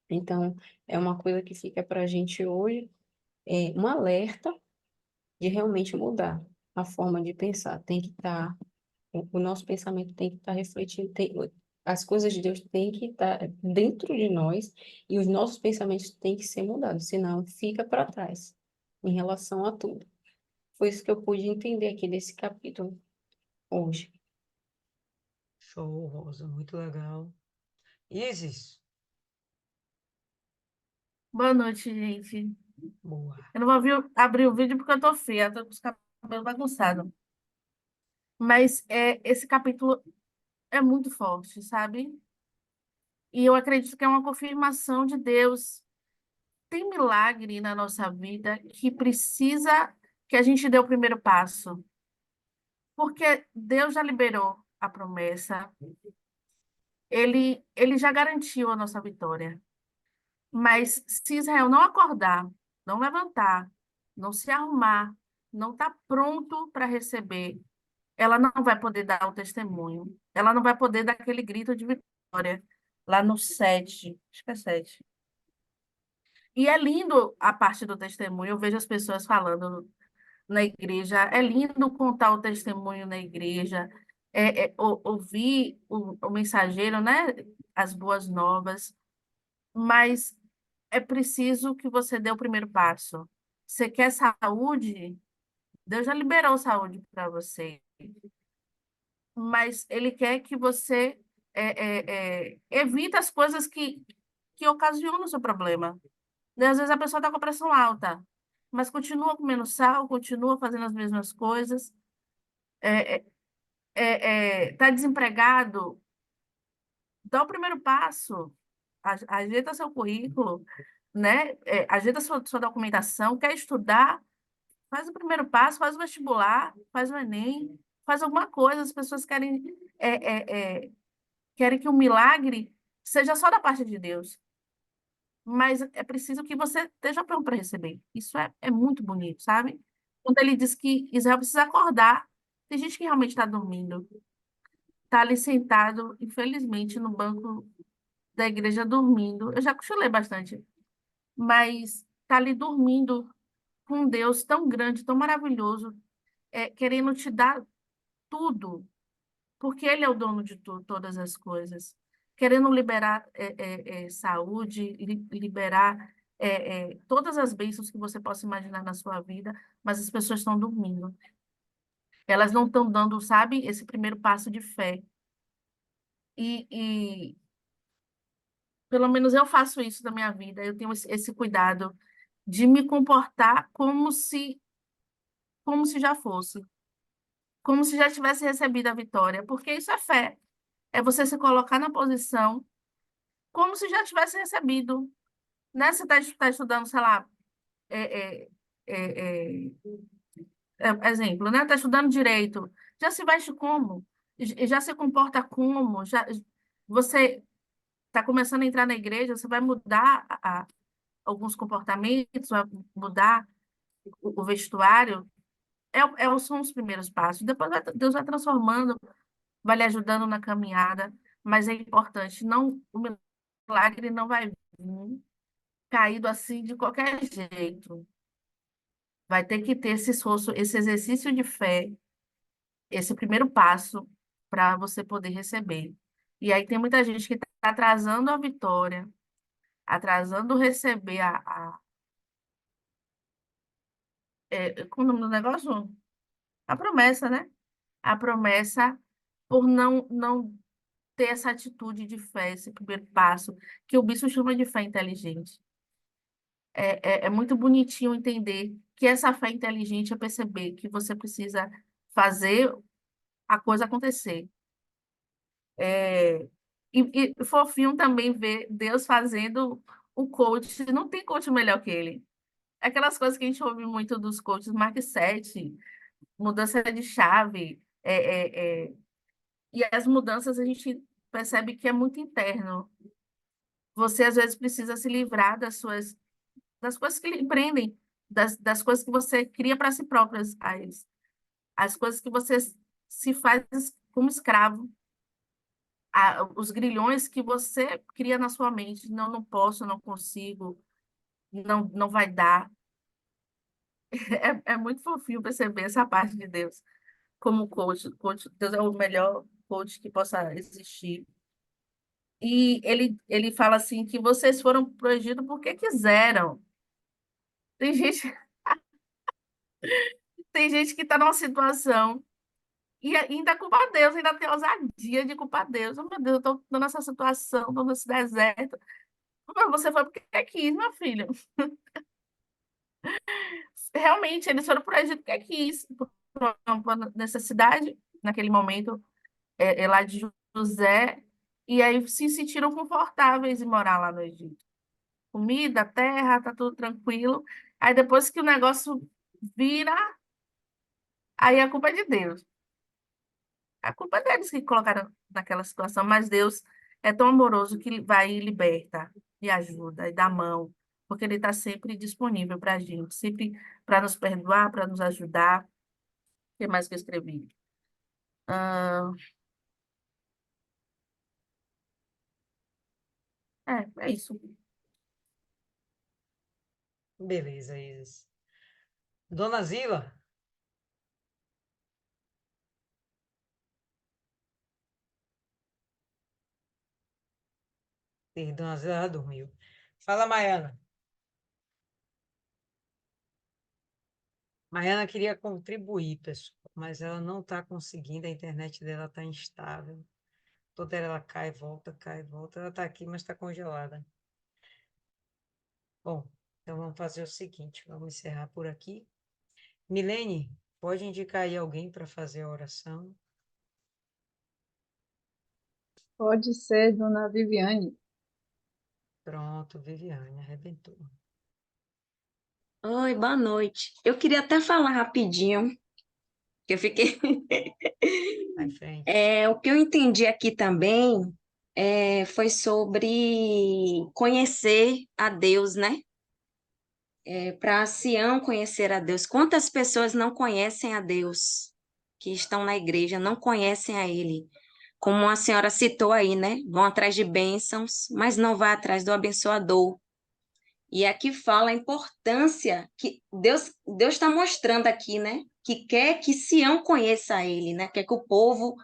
Speaker 3: Então, é uma coisa que fica para a gente hoje, é um alerta de realmente mudar a forma de pensar. Tem que estar, o nosso pensamento tem que estar refletindo, as coisas de Deus têm que estar dentro de nós e os nossos pensamentos têm que ser mudados, senão fica para trás em relação a tudo. Foi isso que eu pude entender aqui desse capítulo hoje.
Speaker 2: Show, Rosa, muito legal. Isis,
Speaker 5: Boa noite, gente.
Speaker 2: boa.
Speaker 5: Eu não vou abrir o vídeo porque eu tô feia, tô com os cabelos bagunçados. Mas esse capítulo é muito forte, sabe? E eu acredito que é uma confirmação de Deus. Tem milagre na nossa vida que precisa que a gente dê o primeiro passo. Porque Deus já liberou a promessa, ele já garantiu a nossa vitória. Mas se Israel não acordar, não levantar, não se arrumar, não estar pronto para receber, ela não vai poder dar o testemunho. Ela não vai poder dar aquele grito de vitória lá no 7, acho que é 7. E é lindo a parte do testemunho. Eu vejo as pessoas falando na igreja. É lindo contar o testemunho na igreja. Ouvir o mensageiro, né? As boas novas. Mas é preciso que você dê o primeiro passo. Você quer saúde? Deus já liberou saúde para você, mas Ele quer que você evite as coisas que ocasionam o seu problema. E às vezes a pessoa está com a pressão alta, mas continua comendo sal, continua fazendo as mesmas coisas, está desempregado, dá o primeiro passo, ajeita seu currículo, né? Ajeita sua documentação, quer estudar, faz o primeiro passo, faz o vestibular, faz o Enem, faz alguma coisa. As pessoas querem que o milagre seja só da parte de Deus, mas é preciso que você esteja pronto para receber. Isso é muito bonito, sabe? Quando ele diz que Israel precisa acordar, tem gente que realmente está dormindo, está ali sentado, infelizmente, no banco da igreja dormindo. Eu já cochilei bastante, mas está ali dormindo com um Deus tão grande, tão maravilhoso, querendo te dar tudo, porque Ele é o dono de todas as coisas, querendo liberar saúde, liberar todas as bênçãos que você possa imaginar na sua vida, mas as pessoas estão dormindo. Elas não estão dando, sabe, esse primeiro passo de fé. E pelo menos eu faço isso na minha vida, eu tenho esse cuidado de me comportar como se já fosse, como se já tivesse recebido a vitória, porque isso é fé. É você se colocar na posição como se já tivesse recebido. Né? Você está estudando, sei lá, é, é, é, é, exemplo, né? Está estudando direito. Já se veste como? Já se comporta como? Você está começando a entrar na igreja, você vai mudar alguns comportamentos, vai mudar o vestuário. São os primeiros passos. Depois Deus vai transformando, vai lhe ajudando na caminhada, mas é importante, o milagre não vai vir caído assim de qualquer jeito. Vai ter que ter esse esforço, esse exercício de fé, esse primeiro passo para você poder receber. E aí tem muita gente que está atrasando a vitória, atrasando receber como é o nome do negócio? A promessa, né? A promessa por não ter essa atitude de fé, esse primeiro passo, que o bispo chama de fé inteligente. É muito bonitinho entender que essa fé inteligente é perceber que você precisa fazer a coisa acontecer. É, E fofinho também ver Deus fazendo o coach. Não tem coach melhor que ele. Aquelas coisas que a gente ouve muito dos coaches, mindset, mudança de chave, e as mudanças a gente percebe que é muito interno. Você, às vezes, precisa se livrar das coisas que lhe prendem, das coisas que você cria para si próprias, as coisas que você se faz como escravo, os grilhões que você cria na sua mente. Não, não posso, não consigo, não, não vai dar. É muito fofinho perceber essa parte de Deus como coach. Deus é o melhor coach que possa existir. E ele fala assim que vocês foram para o Egito porque quiseram. Tem gente, tem gente que está numa situação e ainda culpa Deus, ainda tem ousadia de culpar Deus. Oh, meu Deus, eu estou nessa situação, estou nesse deserto. Mas você foi porque quis, meu filho. Realmente, eles foram para o Egito porque quis, por uma necessidade, naquele momento, lá de José, e aí se sentiram confortáveis em morar lá no Egito. Comida, terra, tá tudo tranquilo. Aí depois que o negócio vira, aí a culpa é de Deus. A culpa é deles que colocaram naquela situação, mas Deus é tão amoroso que ele vai e liberta, e ajuda, e dá a mão, porque Ele está sempre disponível para a gente, sempre para nos perdoar, para nos ajudar. O que mais que eu escrevi? Ah, é isso.
Speaker 2: Beleza, Isis. Dona Zila, Dona Zila já dormiu. Fala, Maiana. Maiana queria contribuir, pessoal, mas ela não está conseguindo, a internet dela está instável. Toda hora ela cai, volta, cai, volta. Ela está aqui, mas está congelada. Bom, então vamos fazer o seguinte, vamos encerrar por aqui. Milene, pode indicar aí alguém para fazer a oração?
Speaker 1: Pode ser, dona Viviane.
Speaker 2: Pronto, Viviane, arrebentou.
Speaker 6: Oi, boa noite. Eu queria até falar rapidinho, que eu fiquei.
Speaker 2: Vai em frente.
Speaker 6: O que eu entendi aqui também foi sobre conhecer a Deus, né? Para Sião conhecer a Deus. Quantas pessoas não conhecem a Deus, que estão na igreja, não conhecem a Ele? Como a senhora citou aí, né? Vão atrás de bênçãos, mas não vão atrás do abençoador. E aqui fala a importância que Deus está mostrando aqui, né? Que quer que Sião conheça ele, né? Quer que o povo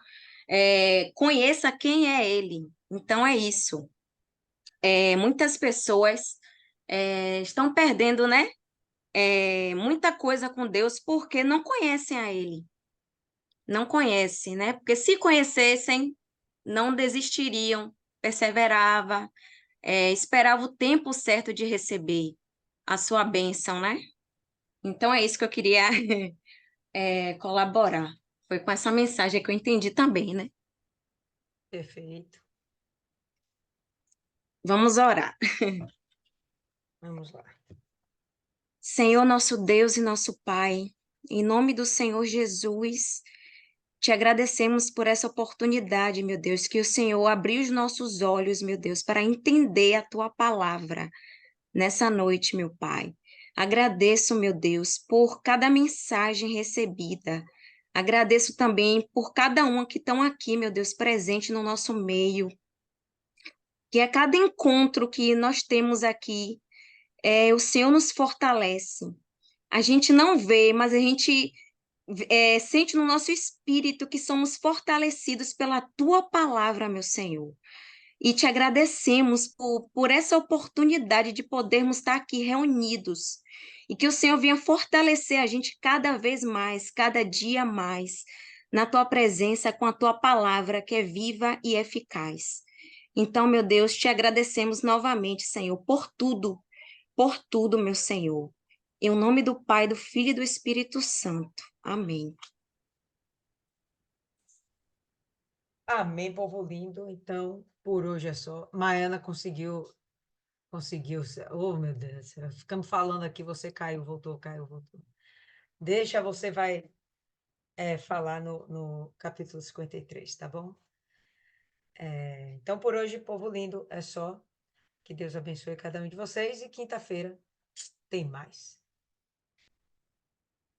Speaker 6: conheça quem é ele. Então é isso. Muitas pessoas estão perdendo, né? Muita coisa com Deus porque não conhecem a ele. Não conhecem, né? Porque se conhecessem, não desistiriam, perseverava, esperava o tempo certo de receber a sua bênção, né? Então é isso que eu queria colaborar. Foi com essa mensagem que eu entendi também, né?
Speaker 2: Perfeito.
Speaker 6: Vamos orar.
Speaker 2: Vamos lá.
Speaker 6: Senhor, nosso Deus e nosso Pai, em nome do Senhor Jesus, te agradecemos por essa oportunidade, meu Deus, que o Senhor abriu os nossos olhos, meu Deus, para entender a tua palavra nessa noite, meu Pai. Agradeço, meu Deus, por cada mensagem recebida. Agradeço também por cada uma que estão aqui, meu Deus, presente no nosso meio. Que a cada encontro que nós temos aqui, o Senhor nos fortalece. A gente não vê, mas a gente sente no nosso espírito que somos fortalecidos pela tua palavra, meu Senhor. E te agradecemos por essa oportunidade de podermos estar aqui reunidos. E que o Senhor venha fortalecer a gente cada vez mais, cada dia mais, na tua presença, com a tua palavra que é viva e eficaz. Então, meu Deus, te agradecemos novamente, Senhor, por tudo, meu Senhor. Em nome do Pai, do Filho e do Espírito Santo. Amém.
Speaker 2: Amém, povo lindo. Então, por hoje é só. Maiana conseguiu. Oh, meu Deus do céu. Ficamos falando aqui, você caiu, voltou, caiu, voltou. Deixa, você vai falar no capítulo 53, tá bom? Então, por hoje, povo lindo, é só. Que Deus abençoe cada um de vocês e quinta-feira tem mais.